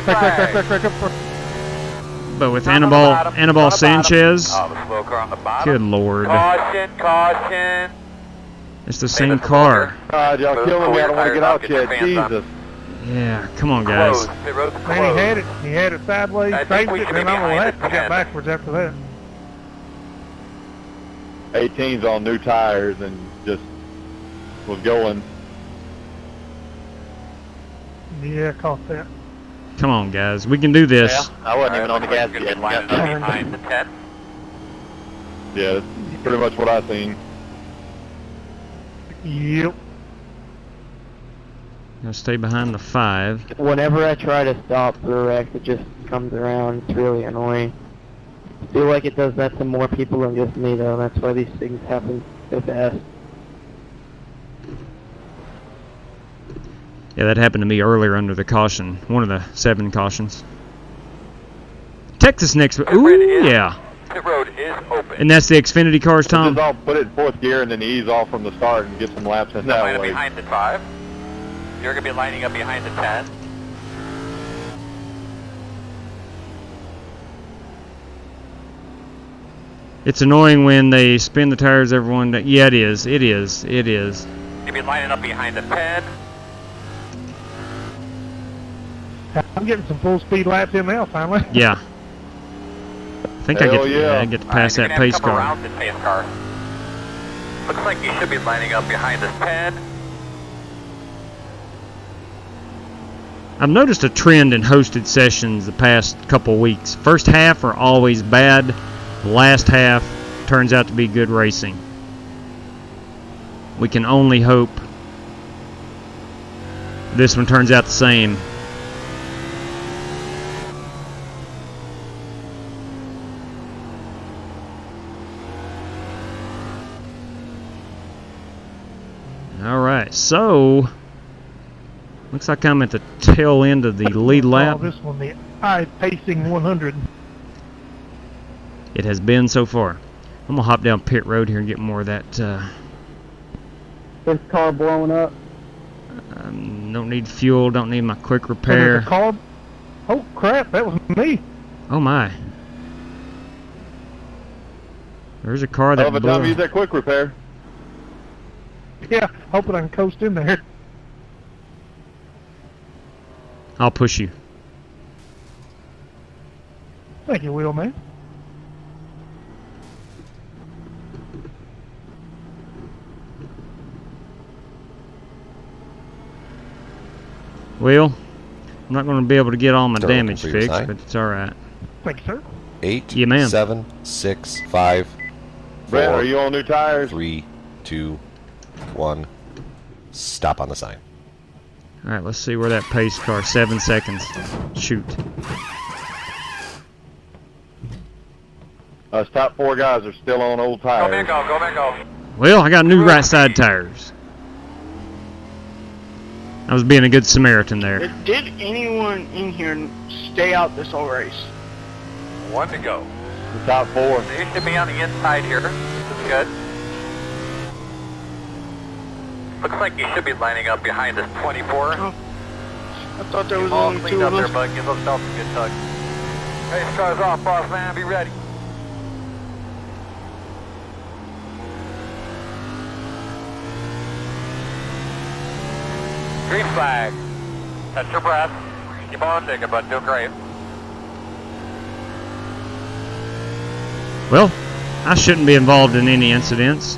Green flag. But with Not on the bottom, Anibal on the bottom. Sanchez, Oh, the slow car on the bottom. good lord. Caution, caution. It's the same car. God, y'all Move killing me. I don't want to forward, get out get your yet. fans up. Jesus. Yeah, come on, guys. Closed. Pit road's Man, closed. he had it sideways, I think changed we it, should and be then on the behind left, the he got 10. backwards after that. 18's on new tires and just was going. Yeah, I caught that. Come on, guys. We can do this. I wasn't even on the gas Gonna yet. be lining up behind the 10. Yeah, that's pretty much what I seen. Yep. Gonna stay behind the 5. Whenever I try to stop for a wreck, it just comes around. It's really annoying. I feel like it does that to more people than just me, though. That's why these things happen so fast. Yeah, that happened to me earlier under the caution. One of the 7 cautions. Texas next. Ooh, yeah. Pit road is open. And that's the Xfinity cars, Tom? Just all put it in 4th gear and then ease off from the start and get some laps in that Line up way. behind the 5. You're going to be lining up behind the 10. It's annoying when they spin the tires, everyone. Yeah, it is. It is. It is. You'll be lining up behind the 10. I'm getting some full speed laps in now, finally. Yeah. I think I Hell get, yeah. I get to pass You're that gonna have pace to come car. around this pace car. Looks like you should be lining up behind this 10. I've noticed a trend in hosted sessions the past couple weeks. First half are always bad. The last half turns out to be good racing. We can only hope this one turns out the same. Alright, so looks like I'm at the tail end of the lead lap. Oh, this one, the iPacing 100. It has been so far. I'm gonna hop down pit road here and get more of that. This car blowing up. Don't need fuel. Don't need my quick There's repair. a car. Oh crap, that was me. Oh my! There's a car that Hell of a time to blew. use that quick repair. Yeah, hoping I can coast in there. I'll push you. Thank you, Will, man. Well, I'm not going to be able to get all my Start looking damage for your fixed, sign. but it's all right. Thank you, sir. 8, Yeah, ma'am. 7, 6, 5, 4, Brett, are you on new tires? 3, 2, 1. Stop on the sign. All right, let's see where that pace car. 7 seconds. Shoot. Us top 4 guys are still on old Go man, tires. go man, go. Well, I got new right side tires. I was being a good Samaritan there. Did anyone in here stay out this whole race? 1 to go. The top 4. So you should be on the inside here. This is good. Looks like you should be lining up behind this 24. Oh, I thought there was All only cleaned 2 up of there, us. bud. Give those belts a good tug. Race car's off, boss man. Be ready. Green flag. That's your breath. Keep on digging, bud. Doing great. Well, I shouldn't be involved in any incidents.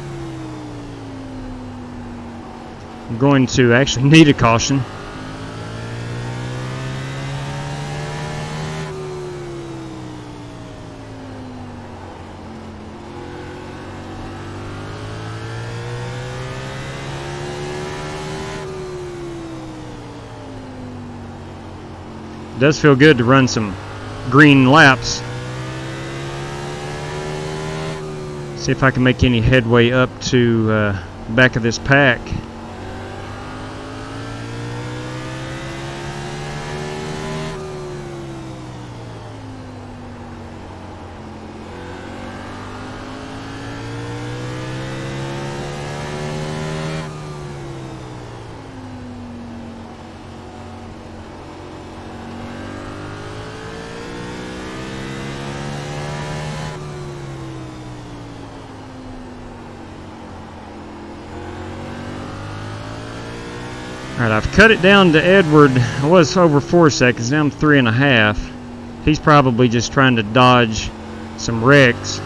I'm going to actually need a caution. It does feel good to run some green laps. See if I can make any headway up to the back of this pack. Alright, I've cut it down to Edward. I was over 4 seconds, now I'm 3.5. He's probably just trying to dodge some wrecks.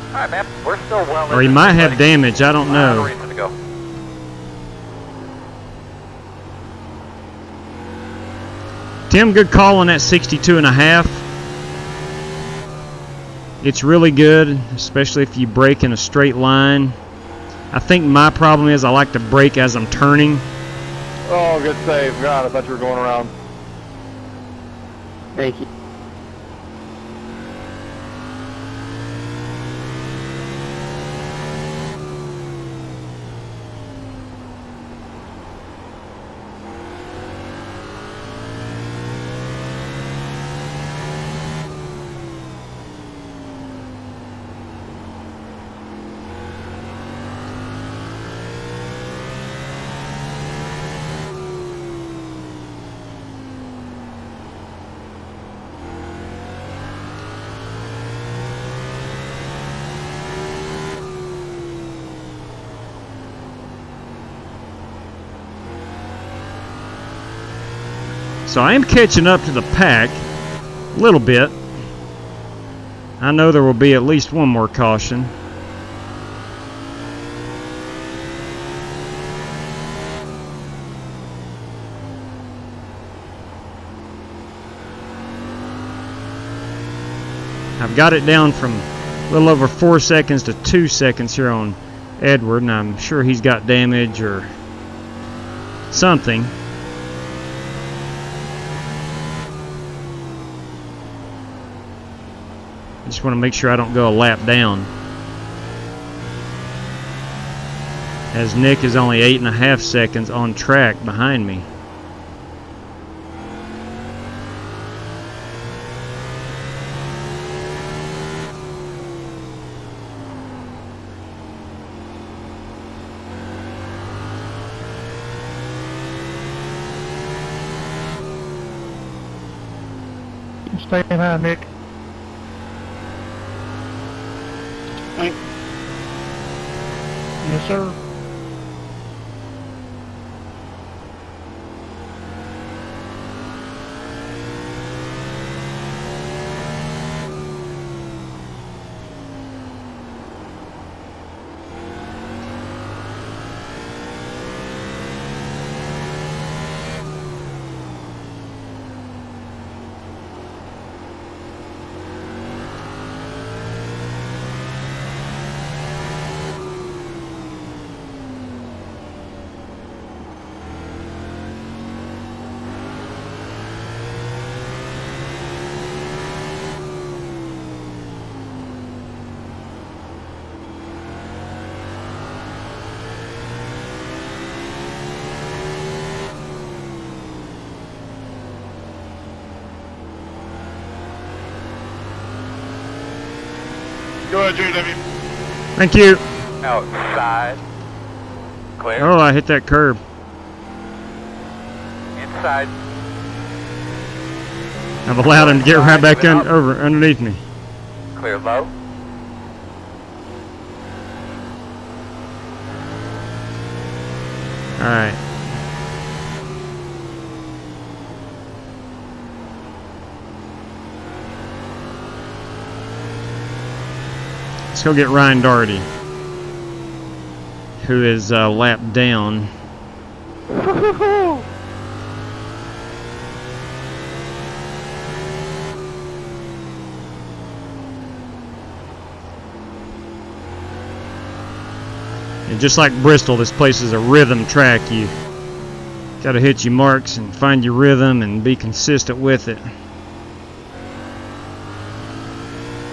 Alright, man. We're still well. Or he might have damage, I don't know. Reason to go. Tim, good call on that 62.5. It's really good, especially if you brake in a straight line. I think my problem is I like to brake as I'm turning. Oh, good save. God, I thought you were going around. Thank you. So I am catching up to the pack a little bit. I know there will be at least one more caution. I've got it down from a little over 4 seconds to 2 seconds here on Edward, and I'm sure he's got damage or something. Just want to make sure I don't go a lap down, as Nick is only 8.5 seconds on track behind me. Stay high, Nick. Yes, sir. Go ahead, JW. Thank you. Outside. Clear. Oh, I hit that curb. Inside. I've allowed him to get right back over underneath me. Clear low. All right. Let's go get Ryan Doherty, who is lapped down. And just like Bristol, this place is a rhythm track. You got to hit your marks and find your rhythm and be consistent with it.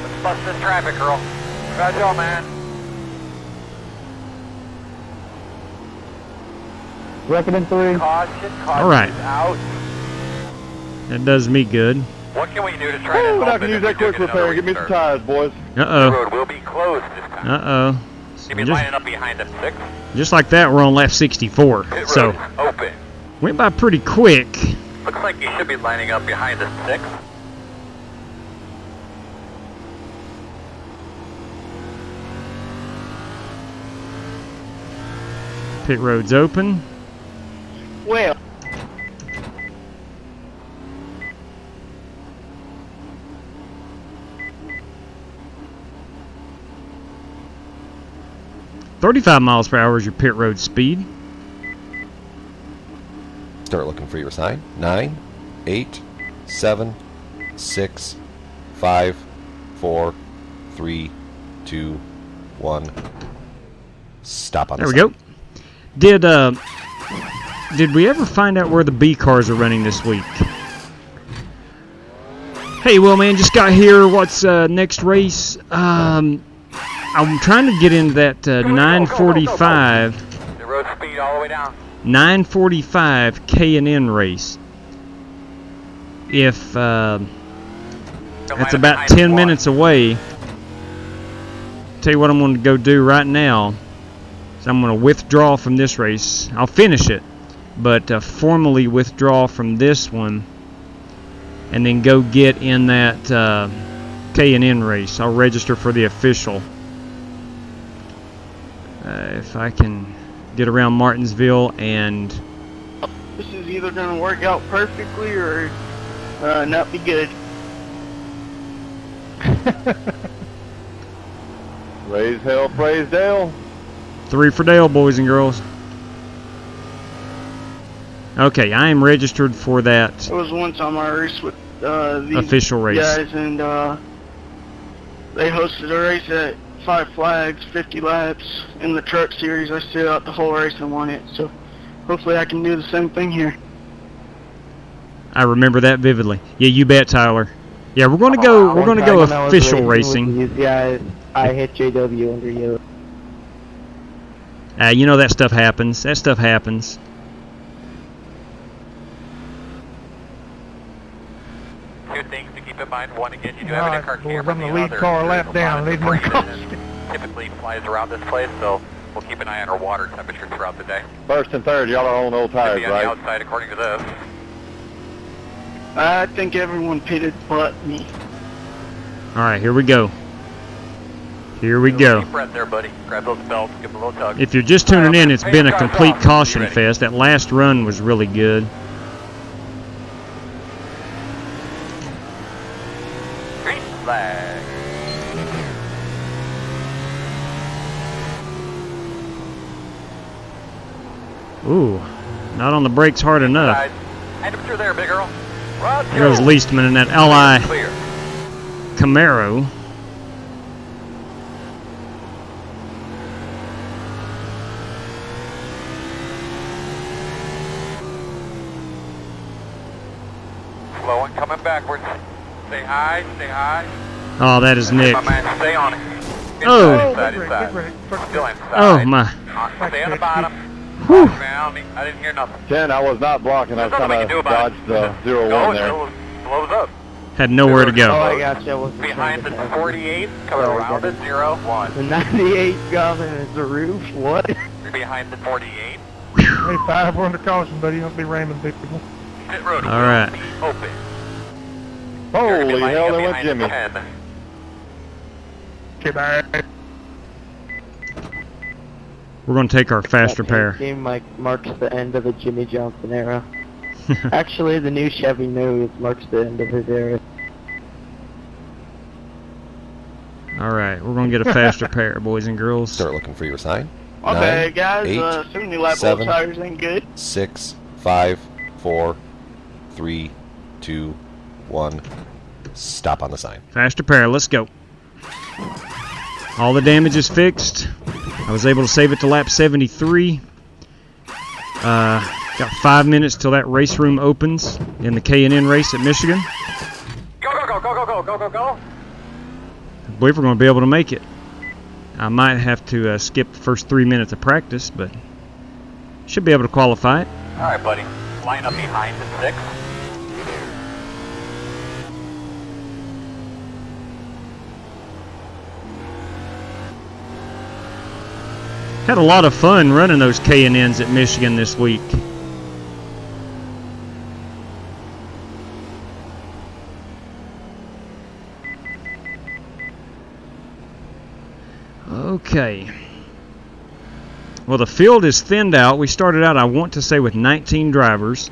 Let's bust this traffic, girl. Good job, man. Record in 3. Caution All right. out. That does me good. What can we do to try to I can use that quick repair. Give me some tires, boys. The Uh-oh. road will be closed this time. Uh-oh. You'll be lining up behind the 6. Just like that, we're on lap 64. Pit So, road open. went by pretty quick. Looks like you should be lining up behind the 6. Pit road's open. Well, 35 miles per hour is your pit road speed. Start looking for your sign. 9, 8, 7, 6, 5, 4, 3, 2, 1. Stop on the There sign. we go. Did we ever find out where the B cars are running this week? Hey, well, man, just got here. What's next race? I'm trying to get into that 9:45. The road speed all the way down. 9:45 K&N race. If that's about 10 minutes away, tell you what I'm going to go do right now. So I'm going to withdraw from this race. I'll finish it, but formally withdraw from this one, and then go get in that K&N race. I'll register for the official. If I can get around Martinsville, and This is either going to work out perfectly or not be good. Raise hell, praise Dale. 3 for Dale, boys and girls. Okay, I am registered for that It was one time I raced with these official race. guys, and they hosted a race at 5 Flags, 50 laps in the truck series. I stayed out the whole race and won it. So hopefully I can do the same thing here. I remember that vividly. Yeah, you bet, Tyler. Yeah, we're going to go. We're going to go When I was official racing racing. with these guys, I hit JW under you. You know that stuff happens. That stuff happens. Two things to keep in mind. One, again, you do have an Alright, in-car boys, camera. I'm the The lead other, car lap there's a down. lot of Lead more debris cars. that typically flies around this place, so we'll keep an eye on our water temperature throughout the day. First and third, y'all are on old Should tires, be on the right? outside, according to this. I think everyone pitted but me. All right, here we go. Here we go. Deep breath there, buddy. Grab those belts, give them a little tug. If you're just tuning in, it's been a complete caution fest. That last run was really good. Green flag. Ooh, not on the brakes hard enough. Hand him through there, big girl. Run There goes through. Leastman in that Ally Clear. Camaro. Slow and coming backwards. Stay high, stay high. Oh, that is Nick. My man, stay on it. Oh. Inside, Good inside. break, good break. Still inside. Oh, my. Stay on the bottom. Whew. Man, I didn't hear nothing. 10, I was not blocking. I was There's trying nothing to we can do about dodge it. the 0-1 Go there. until it blows up. Had nowhere to Oh, go. I gotcha. I wasn't Behind the trying to 48, coming Sorry, around buddy. at 0-1. The 98 coming as the roof? What? Behind the 48. Hey, 5, we're under caution, buddy. Don't be ramming people. Pit road All right. will be open. Holy hell, they went Behind Jimmy. 10. Okay, bye. We're going to take our faster That pair. game marks the end of the Jimmy Johnson era. Actually, the new Chevy knows marks the end of his era. All right, we're going to get a faster pair, boys and girls. Start looking for your sign. My 9, bad, guys. 8, 70 lap old 7, tires ain't good. 6, 5, 4, 3, 2, 1. Stop on the sign. Faster pair, let's go. All the damage is fixed. I was able to save it to lap 73. Got 5 minutes till that race room opens in the K&N race at Michigan. Go, go, go, go, go, go, go, go, go. I believe we're going to be able to make it. I might have to skip the first 3 minutes of practice, but should be able to qualify it. All right, buddy. Line up behind the 6. Had a lot of fun running those K&Ns at Michigan this week. Okay. Well, the field is thinned out. We started out, I want to say, with 19 drivers.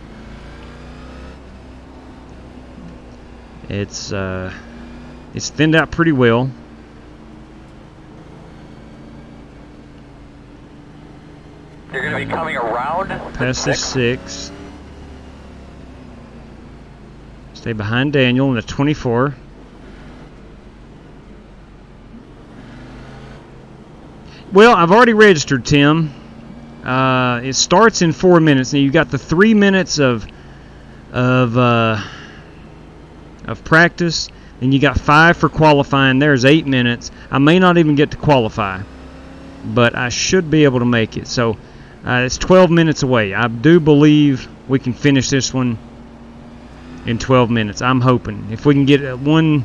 It's thinned out pretty well. going to be coming around. Past the 6. Stay behind Daniel in the 24. Well, I've already registered, Tim. It starts in 4 minutes. Now you got the 3 minutes of practice, and you got 5 for qualifying. There's 8 minutes. I may not even get to qualify, but I should be able to make it. So it's 12 minutes away. I do believe we can finish this one in 12 minutes. I'm hoping. If we can get one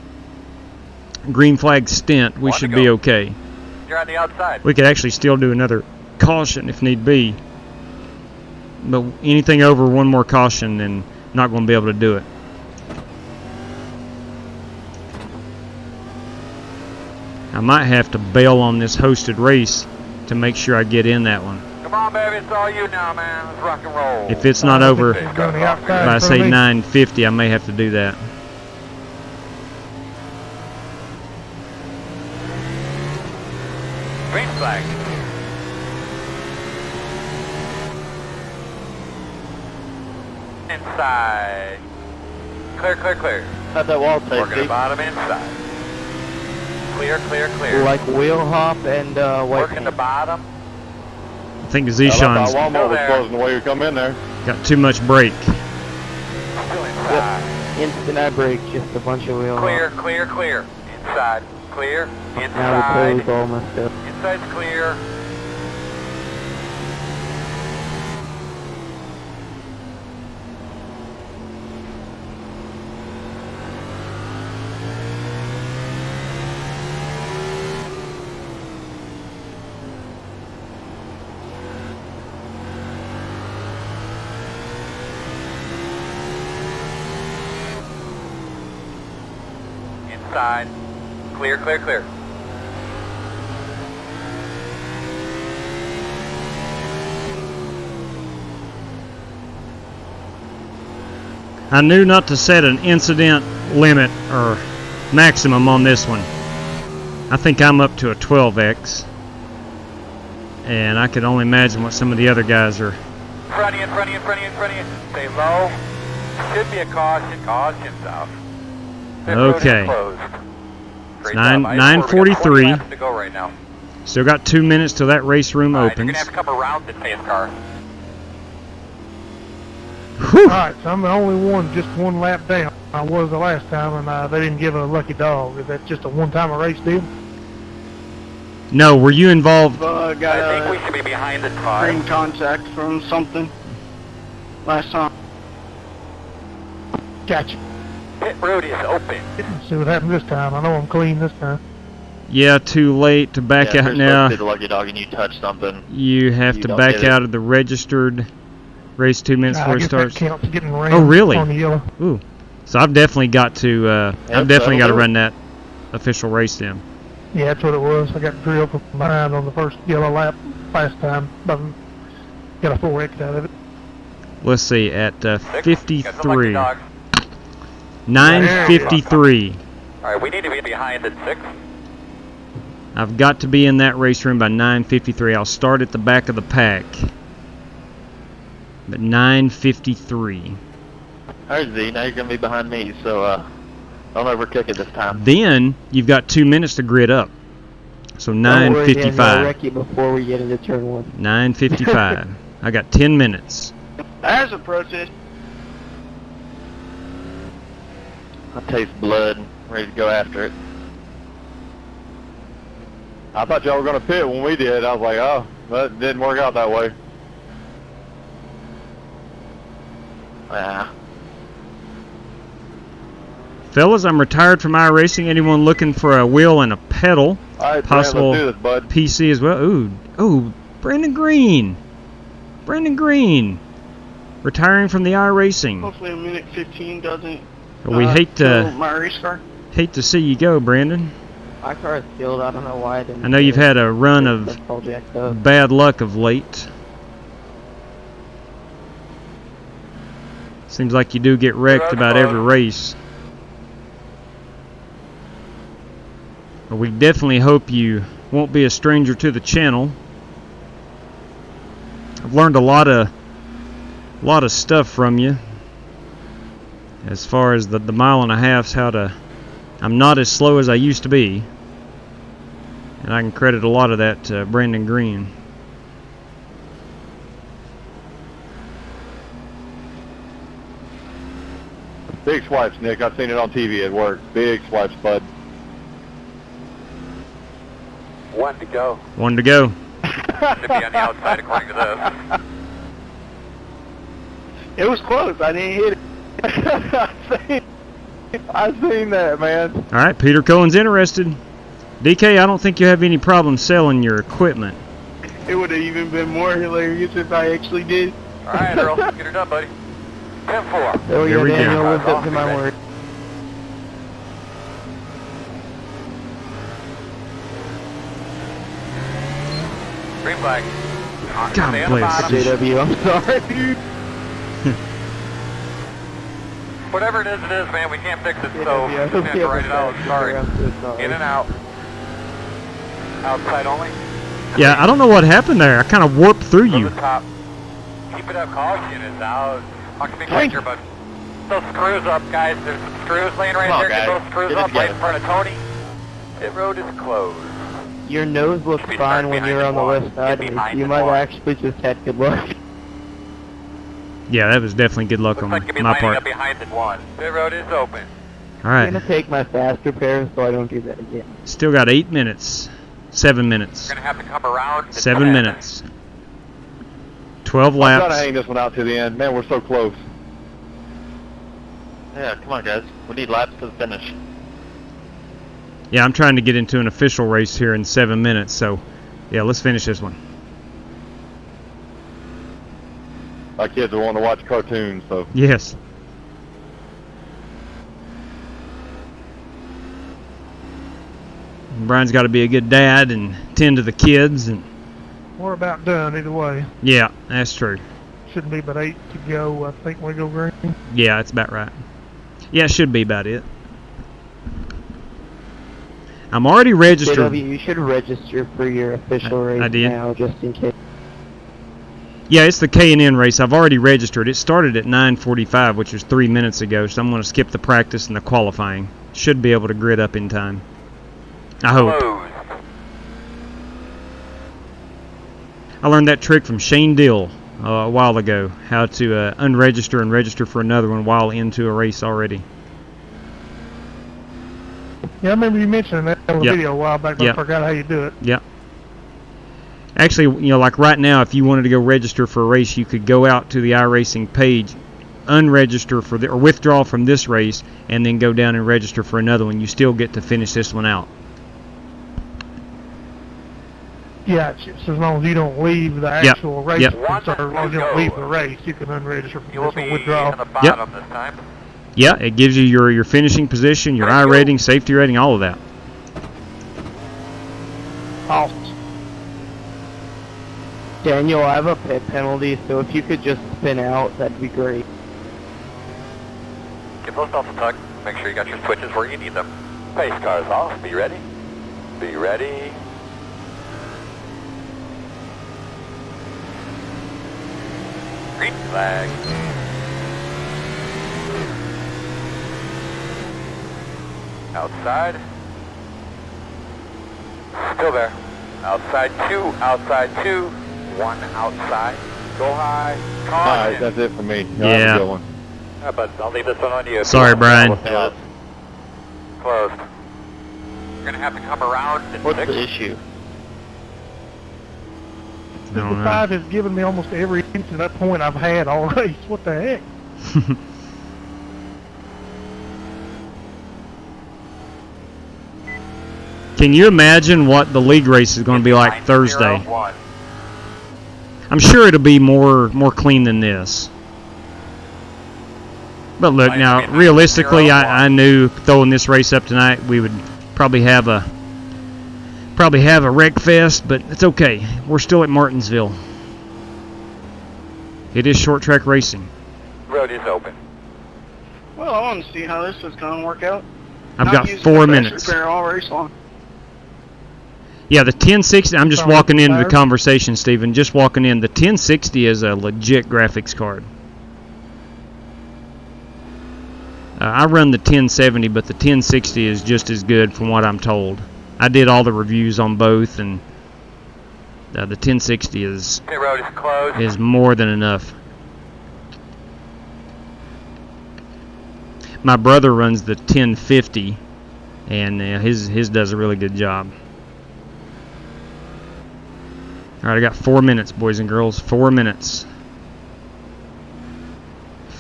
green flag stint, we should be okay. You're on the outside. We could actually still do another caution if need be. But anything over one more caution, then not going to be able to do it. I might have to bail on this hosted race to make sure I get in that one. Come on, baby, it's all you now, man. Let's rock and roll. If it's not over by, say, 9:50, I may have to do that. Green flag. Inside. Clear, clear, clear. How'd that wall take, We're going to Steve? bottom inside. Clear, clear, clear. Like wheel hop and white Working the bottom. I think I thought Zishan's Walmart was closing the way you come in there. got too much brake. Still inside. Instant I brake, just a bunch of wheel Clear, hop. clear, clear. Inside. Clear. Now Inside. the toes all messed up. Inside's clear. Inside. Clear, clear, clear. I knew not to set an incident limit or maximum on this one. I think I'm up to a 12x. And I could only imagine what some of the other guys are. Front of you, front of you, front of you, front of you. Stay low. Should be a caution. Caution's out. Pit road is Okay. closed. It's Great job. 9:43. We got 20 laps to go right now. Still got 2 minutes till that race room All right, you're opens. going to have to come around the pace car. Alright, so I'm the only one, just one lap down. I was the last time, and they didn't give a lucky dog. Is that just a one-time race deal? No, were you involved? Got I think we a should be behind the green car. contact from something last time. Gotcha. Pit road is open. Let's see what happens this time. I know I'm clean this time. Yeah, too late to back out now. the lucky dog and you touch something. You have You to don't back get it. out of the registered race 2 minutes I before it guess starts. that counts as getting rammed Oh, really? on the yellow. Ooh, so I've definitely got to. I've definitely got to that'll do run that official race then. Yeah, that's what it was. I got drilled from behind on the first yellow lap last time, but got a 4X out of it. Let's see at Got some lucky 53, dogs. 9:53. All right, we need to be behind at 6. I've got to be in that race room by 9:53. I'll start at the back of the pack. But 9:53. Alright, Z, now you're going to be behind me, so don't overcook it this time. Then you've got 2 minutes to grid up. So Don't worry, Dan, 9:55. I'll wreck you before we get into turn 1. 9:55. I got 10 minutes. As a protest, I taste blood and ready to go after it. I thought y'all were going to pit when we did. I was like, oh, that didn't work out that way. Yeah. Fellas, I'm retired from iRacing. Anyone looking for a wheel and a pedal? All right, Possible Brand, let's do this, bud. PC as well. Ooh, Brandon Green. Brandon Green. Retiring from the iRacing. hopefully a minute 15 doesn't We hate kill to my race car. see you go, Brandon. My car is killed. I don't know why I didn't. I know you've had a run That's of all jacked up. bad luck of late. Seems like you do get wrecked about every race. But we definitely hope you won't be a stranger to the channel. I've learned a lot of stuff from you. As far as the mile and a half's I'm not as slow as I used to be. And I can credit a lot of that to Brandon Green. Big swipes, Nick. I've seen it on TV at work. Big swipes, bud. 1 to go. 1 to go. Should be on the outside according to this. It was close. I didn't hit it. I've seen that, man. All right, Peter Cohen's interested. DK, I don't think you have any problem selling your equipment. It would have even been more hilarious if I actually did. All right, Earl, get her done, buddy. 10-4. There we Here go, we go. Daniel. Lived up to my word. Green flag. God Stay on the bless bottom. you. JW, I'm sorry, dude. Whatever it is, man. We can't fix it, so JW, we I just hope have you to have write a it out. fast Sorry. career. I'm so sorry. In and out. Outside only. Yeah, I don't know what happened there. I kind of warped through From you. the top. Keep it up. Caution is out. Not gonna be quick here, but those screws up, guys. There's some screws laying right Come on, there. Get guys. those screws Get it up right in together. front of Tony. Pit road is closed. Your nose looks Should be fine stuck when you're behind on the the left wall. side. Get of me. behind You the might wall. actually just had good luck. Yeah, that was definitely good luck Looks on like you'll be my lining part. up behind the one. Pit road is open. All I'm right, gonna take my fast repairs so I don't do that again. still got 8 minutes. 7 minutes. We're gonna have to come around. to 7 10. minutes. 12 I'm trying to laps. hang this one out to the end. Man, we're so close. Yeah, come on, guys. We need laps to the finish. Yeah, I'm trying to get into an official race here in 7 minutes, so yeah, let's finish this one. My kids are wanting to watch cartoons, so. Yes. Brian's got to be a good dad and tend to the kids, and We're about done either way. yeah, that's true. Shouldn't be but 8 to go, I think, when we go green. Yeah, that's about right. Yeah, it should be about it. I'm already registered. JW, you should register for your official race I did. now, just in case. Yeah, it's the K&N race. I've already registered. It started at 9:45, which was 3 minutes ago, so I'm going to skip the practice and the qualifying. Should be able to grid up in time. I hope. Closed. I learned that trick from Shane Dill a while ago, how to unregister and register for another one while into a race already. Yeah, I remember you mentioning that on the Yep. video a while back, but Yep. I forgot how you do it. Yeah. Actually, like right now, if you wanted to go register for a race, you could go out to the iRacing page, unregister for or withdraw from this race, and then go down and register for another one. You still get to finish this one out. Yeah, it's just as long as you don't leave the Yep. actual race, Yep. or as long as you don't leave the race, you can unregister from You will this one, be withdraw. in the bottom this time. Yeah, it gives you your finishing position, your I rating, safety rating, all of that. Awesome. Daniel, I have a pit penalty, so if you could just spin out, that'd be great. Get those belts tucked. Make sure you got your switches where you need them. Pace cars off. Be ready. Be ready. Green flag. Outside. Still there. Outside two. Outside two. One outside. Go high. Caution. Alright, that's it for me. Y'all have Yeah. a good one. Yeah, but I'll leave this one on you. Sorry, Brian. Closed. Closed. You're gonna have to come around and What's fix the issue? I don't know. 55 has given me almost every inch of that point I've had all race. What the heck? Can you imagine what the league race is going to be like Thursday? 901. I'm sure it'll be more clean than this. But look, now realistically, I knew throwing this race up tonight we would probably have a wreck fest, but it's okay. We're still at Martinsville. It is short track racing. Road is open. Well, I want to see how this is going to work out. I've Not got using 4 the fast minutes. repair all race long. Yeah, the 1060, I'm just Sound walking like into the tired? conversation, Stephen. Just walking in. The 1060 is a legit graphics card. I run the 1070, but the 1060 is just as good from what I'm told. I did all the reviews on both, and the 1060 is more than enough. My brother runs the 1050, and his does a really good job. All right, I got 4 minutes, boys and girls. 4 minutes.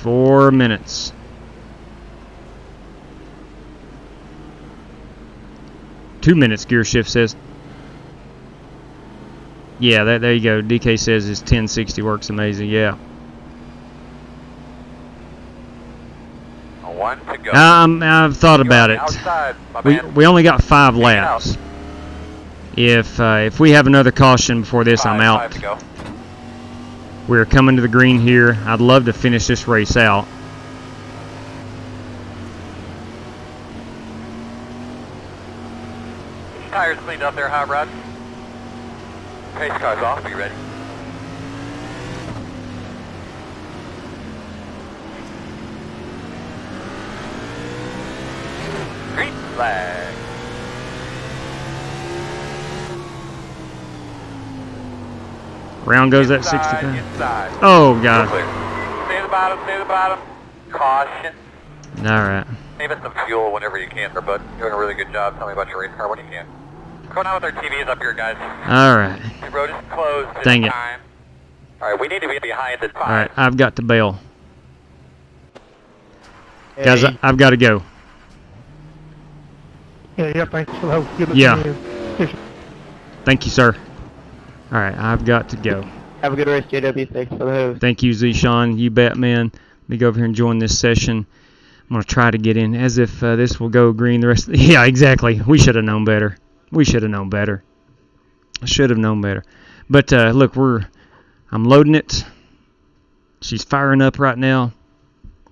4 minutes. Two minutes, Gear Shift says. Yeah, there you go. DK says his 1060 works amazing. Yeah. One to go. I've thought about it. Outside, We only got 5 laps. If we have another caution before this, I'm out. 5 to go. We're coming to the green here. I'd love to finish this race out. Tires cleaned up there, Hot Rod. Pace car's off. Be ready. Green flag. Round goes at 65. Oh, God. Stay the bottom, stay the bottom. Caution. All right. Save us some fuel whenever you can, but you're doing a really good job. Tell me about your race car when you can. Going on with our TVs up here, guys. All right. The road is closed. Dang it. Time. All right, we need to be behind the 5. All right, I've got to bail. Hey. Guys, I've got to go. Yeah, thanks for the help. Good Yeah. looking. Thank you, sir. All right, I've got to go. Have a good race, JW. Thanks for the host. Thank you, Zishan. You bet, man. Let me go over here and join this session. I'm going to try to get in as if this will go green the rest of the... Yeah, exactly. We should have known better. We should have known better. I should have known better. But, look, I'm loading it. She's firing up right now.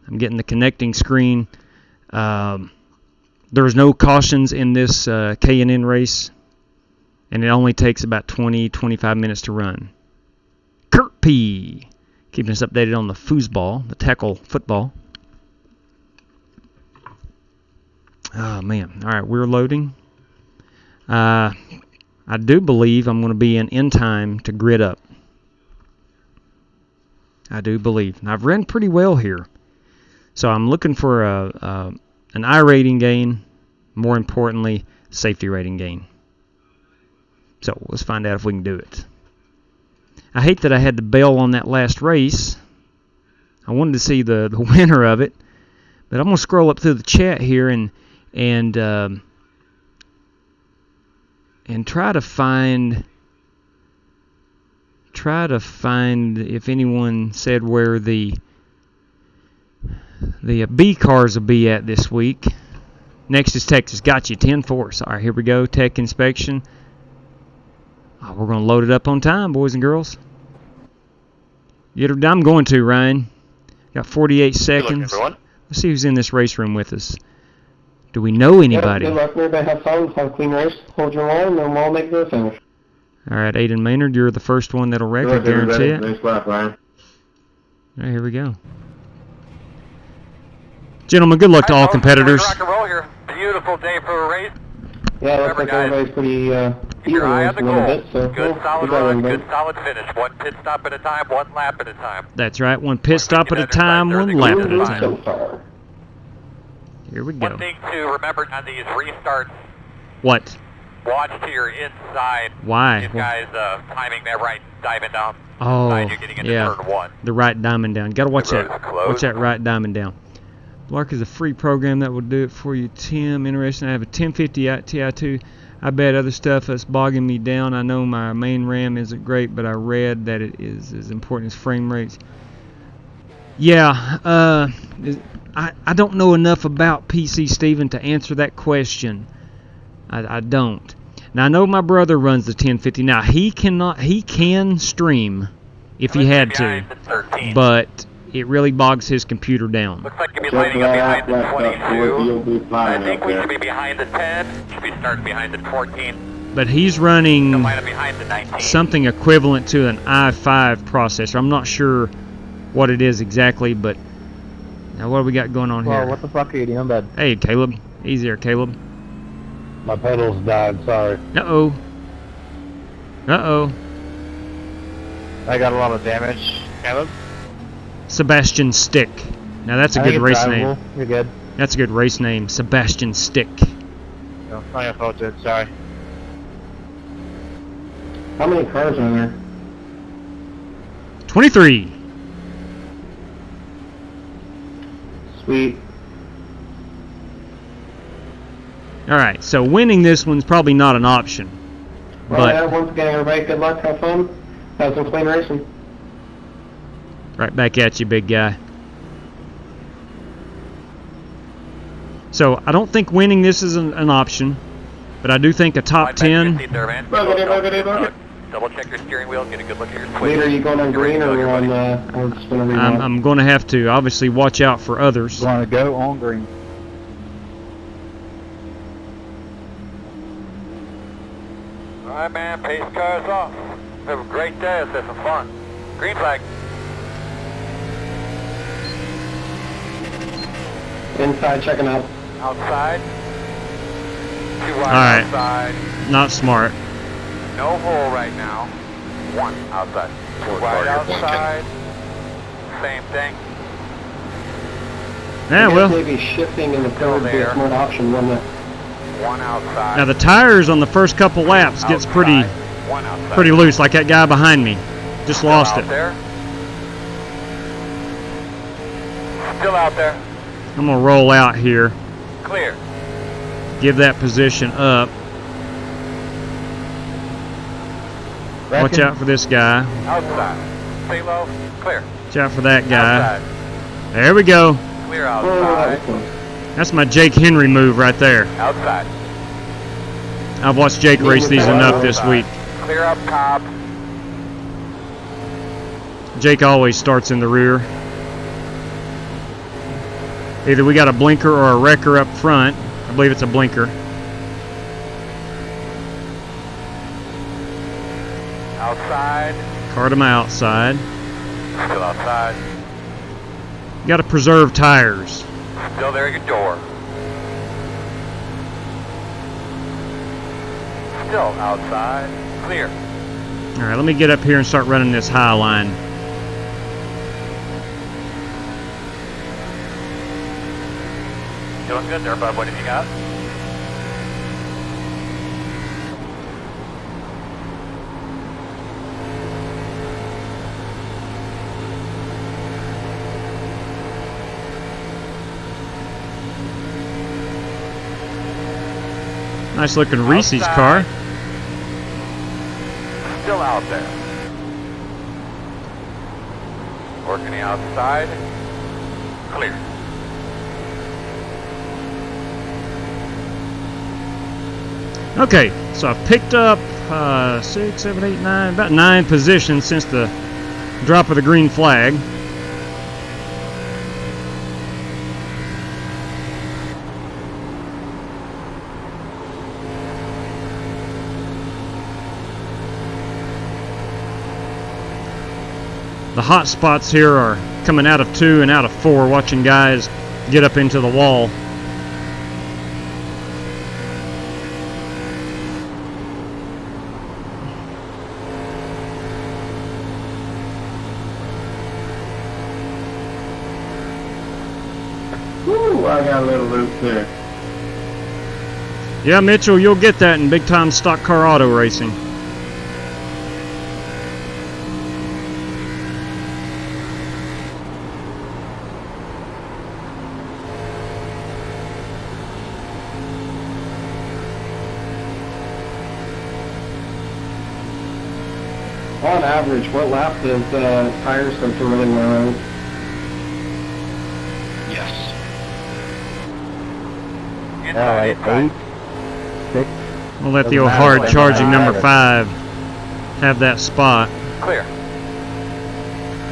I'm getting the connecting screen. There's no cautions in this K&N race, and it only takes about 20-25 minutes to run. Kurt P. Keeping us updated on the foosball, the tackle football. Oh, man. All right, we're loading. I do believe I'm going to be in time to grid up. I do believe. And I've ran pretty well here. So I'm looking for an I rating gain, more importantly, safety rating gain. So let's find out if we can do it. I hate that I had to bail on that last race. I wanted to see the winner of it, but I'm going to scroll up through the chat here and try to find if anyone said where the B cars will be at this week. Next is Texas. Got you, 10-4. All right, here we go. Tech inspection. Oh, we're going to load it up on time, boys and girls. I'm going to, Ryan. Got 48 seconds. Good luck, Let's see who's in this race room with us. Do we know anybody? Good luck, everybody. Have fun. Have a clean race. Hold your line, and then we'll all make the finish. All right, Aiden Maynard, you're the first one that'll wreck. I guarantee it. Nice lap, Ryan. All right, here we go. Gentlemen, good luck to all competitors. Rock and roll here. Beautiful day for a race. Yeah, looks like everybody's pretty Keep your eye on the a little goal. bit. So Good solid good luck, run, everybody. good solid finish. One pit stop at a time, one lap at a time. That's right, one pit stop at a time, one lap at a time. Here we One go. thing to remember on these restarts, What? watch to your inside. Why? These guys timing that right, diving down. Oh, Inside, you're getting into yeah. turn 1. The right diamond down. Got to watch The road that. is closed. Watch that right diamond down. Lark is a free program that will do it for you, Tim. Interesting. I have a 1050 Ti2. I bet other stuff that's bogging me down. I know my main RAM isn't great, but I read that it is as important as frame rates. Yeah, I don't know enough about PC, Steven, to answer that question. I don't. Now, I know my brother runs the 1050. Now, he can stream if he had to, but it really bogs his computer down. Looks like you'll be lining up behind the 22. I think we should be behind the 10. Should be starting behind the 14. but he's running Don't mind him behind the 19. something equivalent to an i5 processor. I'm not sure what it is exactly, but now what do we got going on Well, here? what the fuck are you doing, bud? Hey, Caleb. Easy there, Caleb. My pedals died, sorry. Uh-oh. Uh-oh. I got a lot of damage. Caleb? Sebastian Stick. Now that's a good race name. You're good. That's a good race name, Sebastian Stick. No, not your fault, dude. Sorry. How many cars are there? 23. Sweet. All right, so winning this one's probably not an option. Well, But yeah, once again, everybody, good luck, have fun, have some clean racing. right back at you, big guy. So I don't think winning this is an option, but I do think a top 10. Double check your steering wheel, get a good look at your switch. Leader, you going on green or on, or just whenever you want? I'm going to have to obviously watch out for others. Want to go on green. Alright, man, pace cars off. Have a great day, let's have some fun. Green flag. Inside, checking out. Outside. Too wide Alright. outside. Not smart. No hole right now. One outside. Too wide outside. Same thing. Yeah, I guess well, maybe shifting in the third would be a smart option, wouldn't it? One outside. now the tires on the first couple laps gets pretty One outside. pretty loose, like that guy behind me. Just Still lost out it. there. Still out there. I'm going to roll out here. Clear. Give that position up. Watch out for this guy. Outside. Stay low. Clear. Watch out for that guy. Outside. There we go. Clear outside. That's my Jake Henry move right there. Outside. I've watched Jake race these enough this week. Clear up top. Jake always starts in the rear. Either we got a blinker or a wrecker up front. I believe it's a blinker. Outside. Cart him outside. Still outside. You got to preserve tires. Still there at your door. Still outside. Clear. All right, let me get up here and start running this high line. Doing good there, bud. What have you got? Nice looking Reese's car. Still out there. Working the outside. Clear. Okay, so I've picked up 6, 7, 8, 9, about 9 positions since the drop of the green flag. The hot spots here are coming out of 2 and out of 4, watching guys get up into the wall. Woo, I got a little loop there. Yeah, Mitchell, you'll get that in big-time stock car auto racing. On average, what lap does tires start to really wear out? Yes. Inside, inside. 8, 6. We'll let the old hard charging number 5 have that spot. Clear.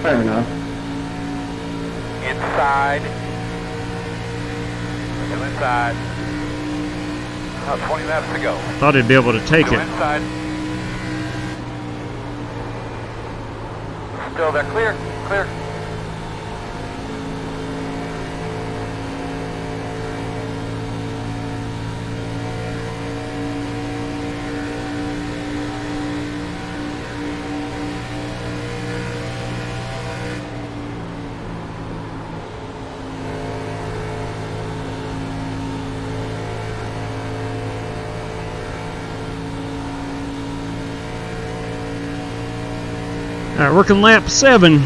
Fair enough. Inside. Still inside. About 20 laps to go. Thought he'd be able to take Go it. inside. Still there. Clear. Clear. All right, working lap 7.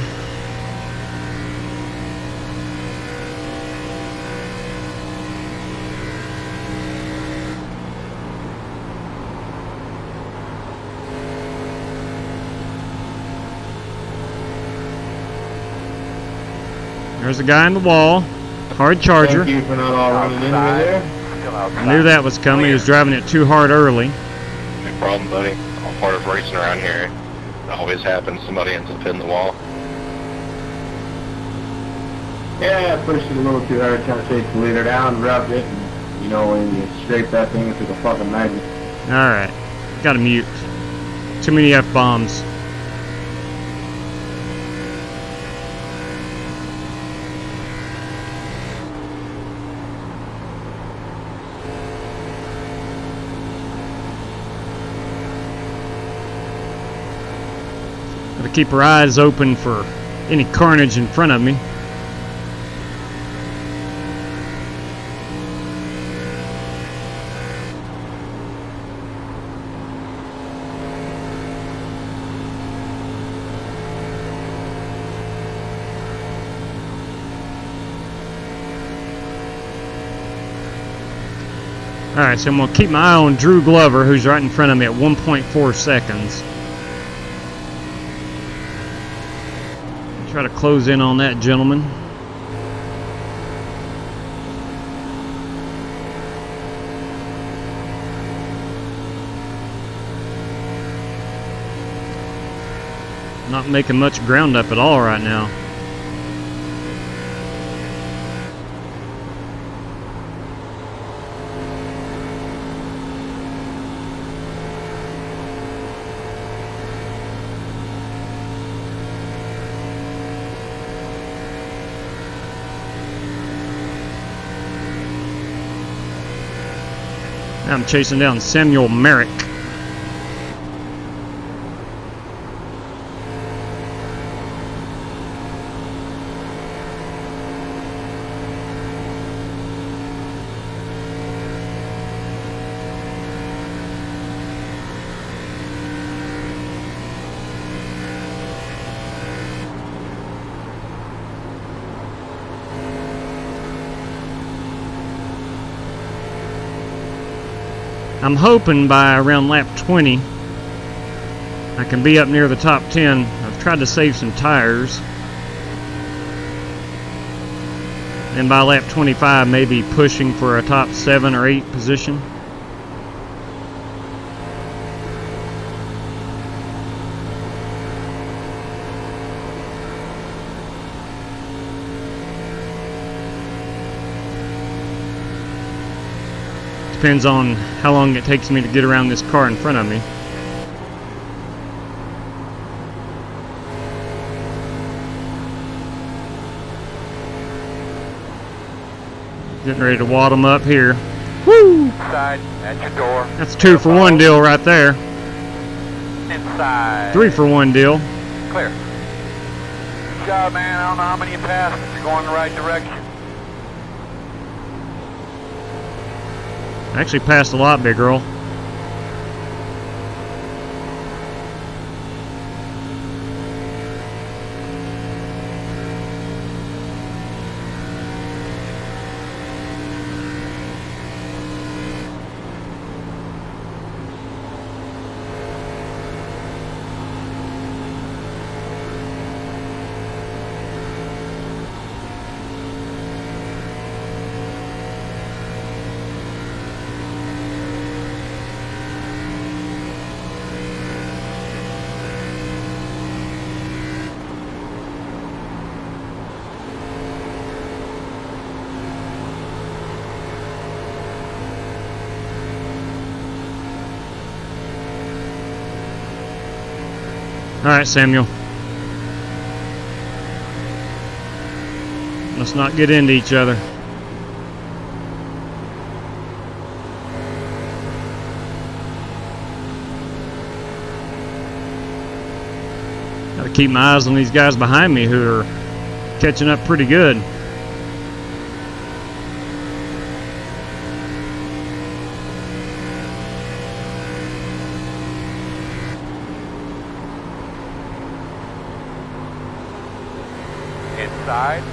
There's a guy in the wall. Hard charger. Thank you for not all running into me there. I knew that was coming. He was driving it too hard early. No problem, buddy. All part of racing around here. It always happens. Somebody ends up hitting the wall. Yeah, I pushed it a little too hard, trying to take the leader down, rubbed it, and, you know, when you scrape that thing into the fucking magnet. Alright. Gotta mute. Too many F-bombs. Gotta keep our eyes open for any carnage in front of me. Alright, so I'm going to keep my eye on Drew Glover, who's right in front of me at 1.4 seconds. Try to close in on that gentleman. Not making much ground up at all right now. I'm chasing down Samuel Merrick. I'm hoping by around lap 20 I can be up near the top 10. I've tried to save some tires. And by lap 25 maybe pushing for a top 7 or 8 position. Depends on how long it takes me to get around this car in front of me. Getting ready to wad them up here. Woo! Inside, at your door. That's 2 for 1 deal right there. Inside. 3 for 1 deal. Clear. Good job, man. I don't know how many you passed, but you're going the right direction. I actually passed a lot, big girl. All right, Samuel. Let's not get into each other. Got to keep my eyes on these guys behind me who are catching up pretty good. Inside.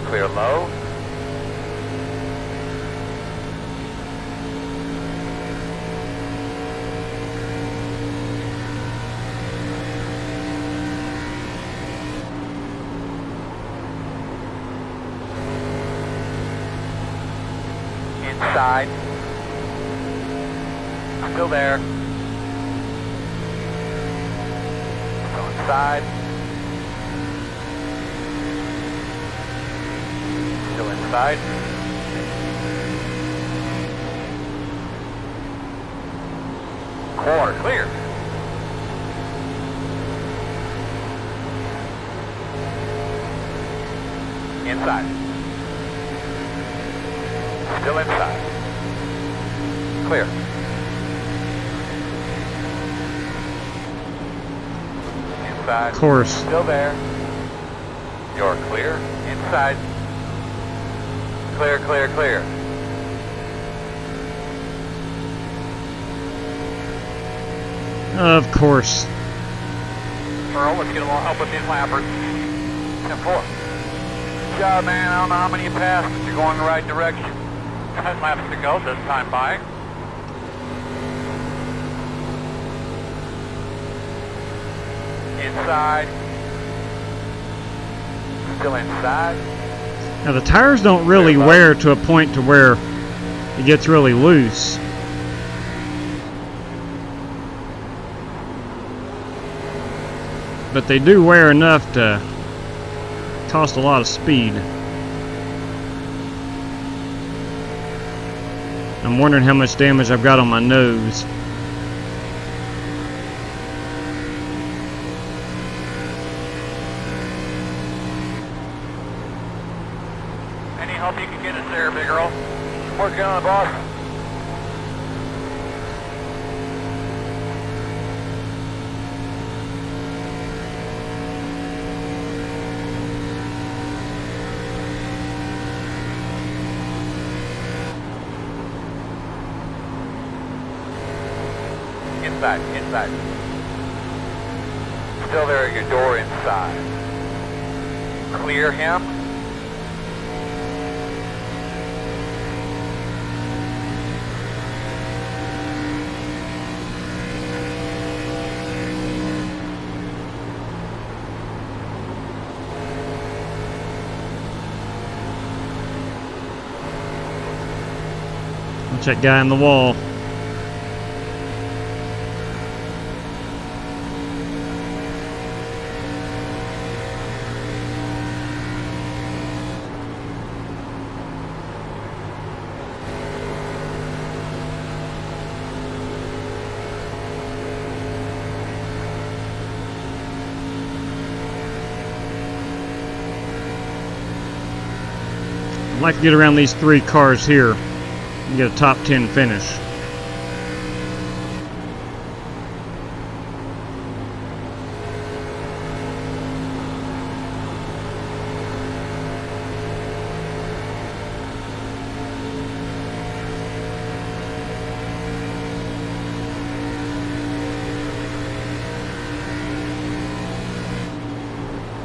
Clear low. Inside. Still there. Go inside. Still inside. Corner clear. Inside. Still inside. Clear. Inside. Course. Still there. You're clear. Inside. Clear, clear, clear. Of course. Earl, let's get a little help with these lappers. 10-4. Good job, man. I don't know how many you passed, but you're going in the right direction. 10 laps to go, this time by. Inside. Still inside. Now the tires don't really wear to a point to where it gets really loose. But they do wear enough to cost a lot of speed. I'm wondering how much damage I've got on my nose. Any help you can get us there, big Earl? Working on it, boss. Inside, inside. Still there at your door inside. Clear him. Watch that guy in the wall. I'd like to get around these 3 cars here and get a top 10 finish.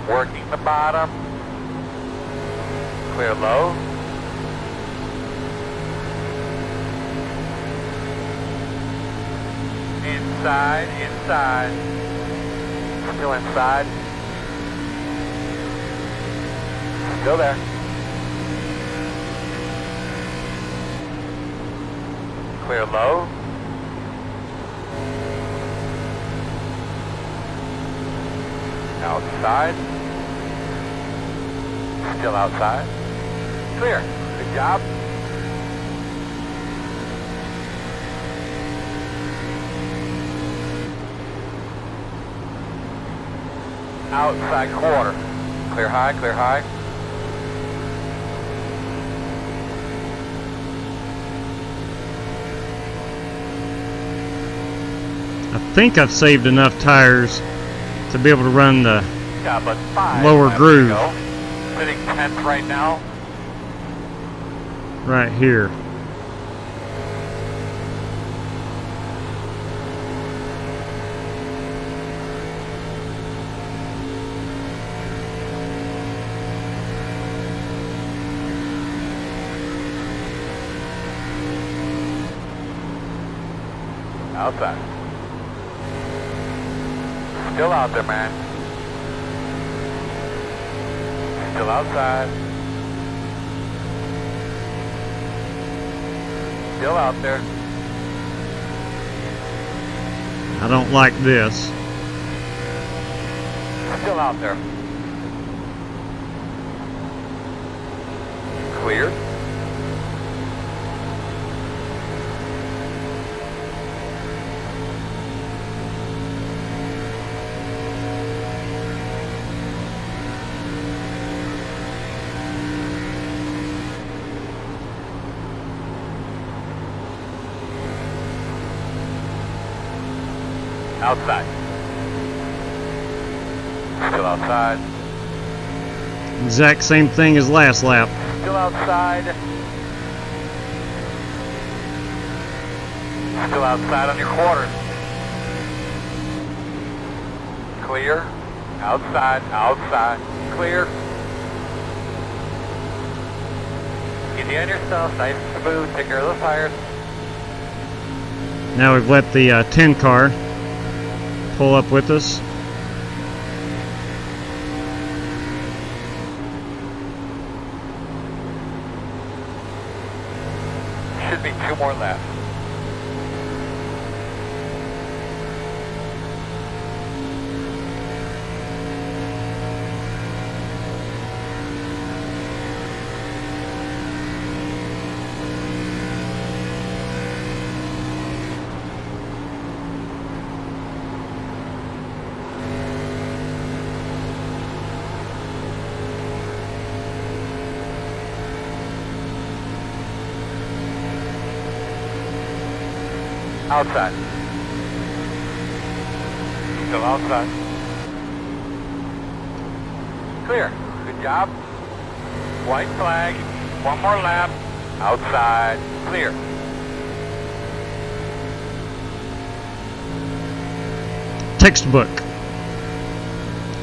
Working the bottom. Clear low. Inside, inside. Still inside. Still there. Clear low. Outside. Still outside. Clear. Good job. outside quarter. Clear high, clear high. I think I've saved enough tires to be able to run the Yeah, but 5 lower laps to groove go. Sitting 10th right now. right here. Outside. Still out there, man. Still outside. Still out there. I don't like this. Still out there. Clear. Outside. Still outside. Exact same thing as last lap. Still outside. Still outside on your quarters. Clear. Outside. Outside. Clear. Easy on yourself. Nice and smooth. Take care of those tires. Now we've let the 10 car pull up with us. Should be 2 more laps. Outside. Still outside. Clear. Good job. White flag. 1 more lap. Outside. Clear. Textbook.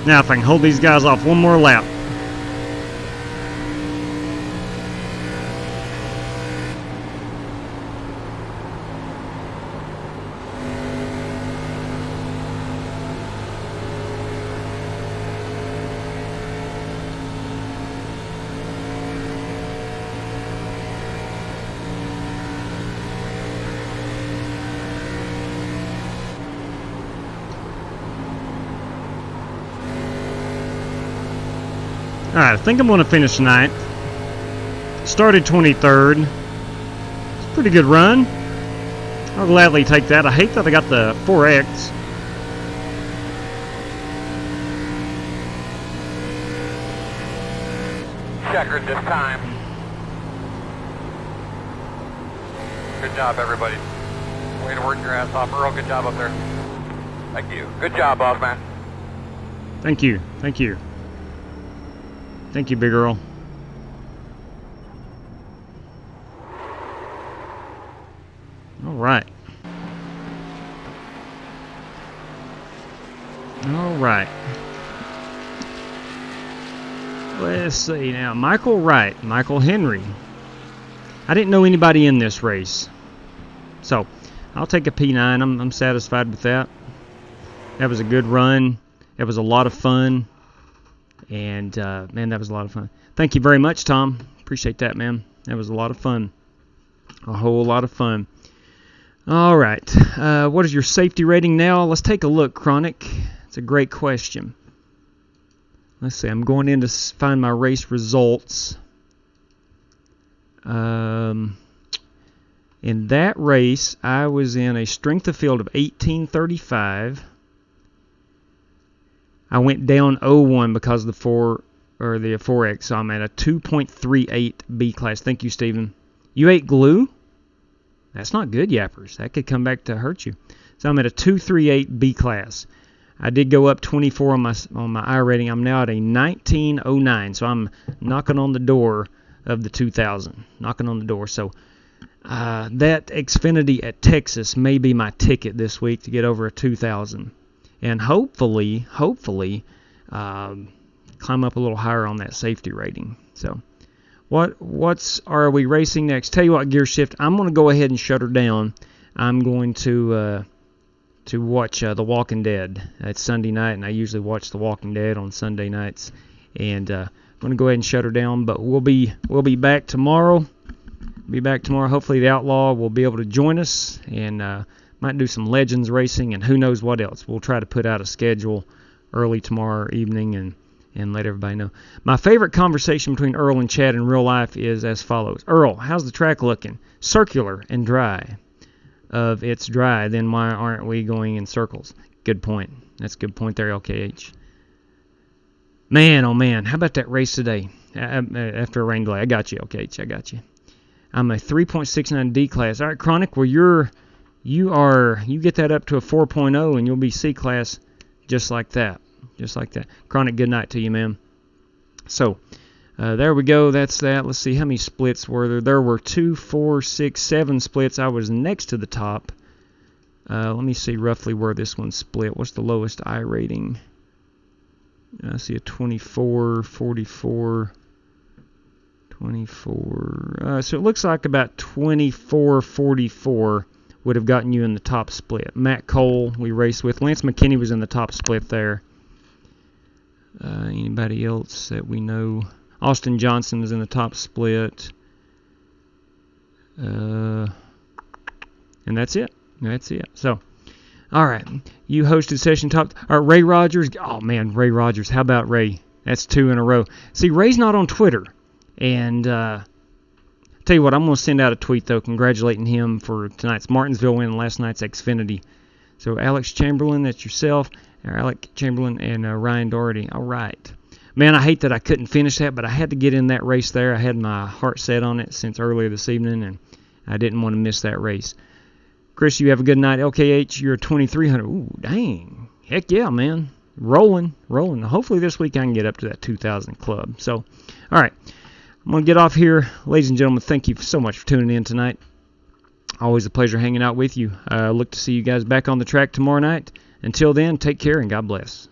Now if I can hold these guys off 1 more lap. Alright, I think I'm going to finish tonight. Started 23rd. It's a pretty good run. I'll gladly take that. I hate that I got the 4X. Checkered this time. Good job, everybody. Way to work your ass off. Real good job up there. Thank you. Good job, boss man. Thank you. Thank you. Thank you, big Earl. All right. All right. Let's see now. Michael Wright, Michael Henry. I didn't know anybody in this race, so I'll take a P9. I'm satisfied with that. That was a good run. It was a lot of fun. And, man, that was a lot of fun. Thank you very much, Tom. Appreciate that, man. That was a lot of fun. A whole lot of fun. All right. What is your safety rating now? Let's take a look, Chronic. It's a great question. Let's see. I'm going in to find my race results. In that race, I was in a strength of field of 1835. I went down 0.1 because of the 4X, so I'm at a 2.38 B class. Thank you, Stephen. You ate glue? That's not good, yappers. That could come back to hurt you. So I'm at a 238 B class. I did go up 24 on my I rating. I'm now at a 1909, so I'm knocking on the door of the 2000. Knocking on the door. So that Xfinity at Texas may be my ticket this week to get over a 2000. And hopefully, climb up a little higher on that safety rating. So, are we racing next? Tell you what, Gear Shift, I'm going to go ahead and shut her down. I'm going to watch The Walking Dead. It's Sunday night, and I usually watch The Walking Dead on Sunday nights. And I'm going to go ahead and shut her down. But we'll be back tomorrow. Hopefully, the Outlaw will be able to join us and. Might do some Legends racing and who knows what else. We'll try to put out a schedule early tomorrow evening and let everybody know. My favorite conversation between Earl and Chad in real life is as follows. Earl, how's the track looking? Circular and dry. It's dry, then why aren't we going in circles? Good point. That's a good point there, LKH. Man, oh man, how about that race today? After a rain delay. I got you, LKH, I got you. I'm a 3.69 D class. All right, Chronic, well, you get that up to a 4.0 and you'll be C class just like that. Chronic, good night to you, man. So, there we go. That's that. Let's see, how many splits were there? There were 2, 4, 6, 7 splits. I was next to the top. Let me see roughly where this one split. What's the lowest I rating? I see a 24, 44, 24. So it looks like about 24, 44 would have gotten you in the top split. Matt Cole, we raced with. Lance McKinney was in the top split there. Anybody else that we know? Austin Johnson was in the top split. And that's it. So, all right. You hosted session top. All right, Ray Rogers. Oh, man, Ray Rogers. How about Ray? That's 2 in a row. See, Ray's not on Twitter. And tell you what, I'm going to send out a tweet, though, congratulating him for tonight's Martinsville win and last night's Xfinity. So, Alex Chamberlain, that's yourself. Alec Chamberlain and Ryan Doherty. All right. Man, I hate that I couldn't finish that, but I had to get in that race there. I had my heart set on it since earlier this evening, and I didn't want to miss that race. Chris, you have a good night. LKH, you're 2,300. Ooh, dang. Heck yeah, man. Rolling. Hopefully this week I can get up to that 2,000 club. So, all right. I'm going to get off here. Ladies and gentlemen, thank you so much for tuning in tonight. Always a pleasure hanging out with you. Look to see you guys back on the track tomorrow night. Until then, take care and God bless.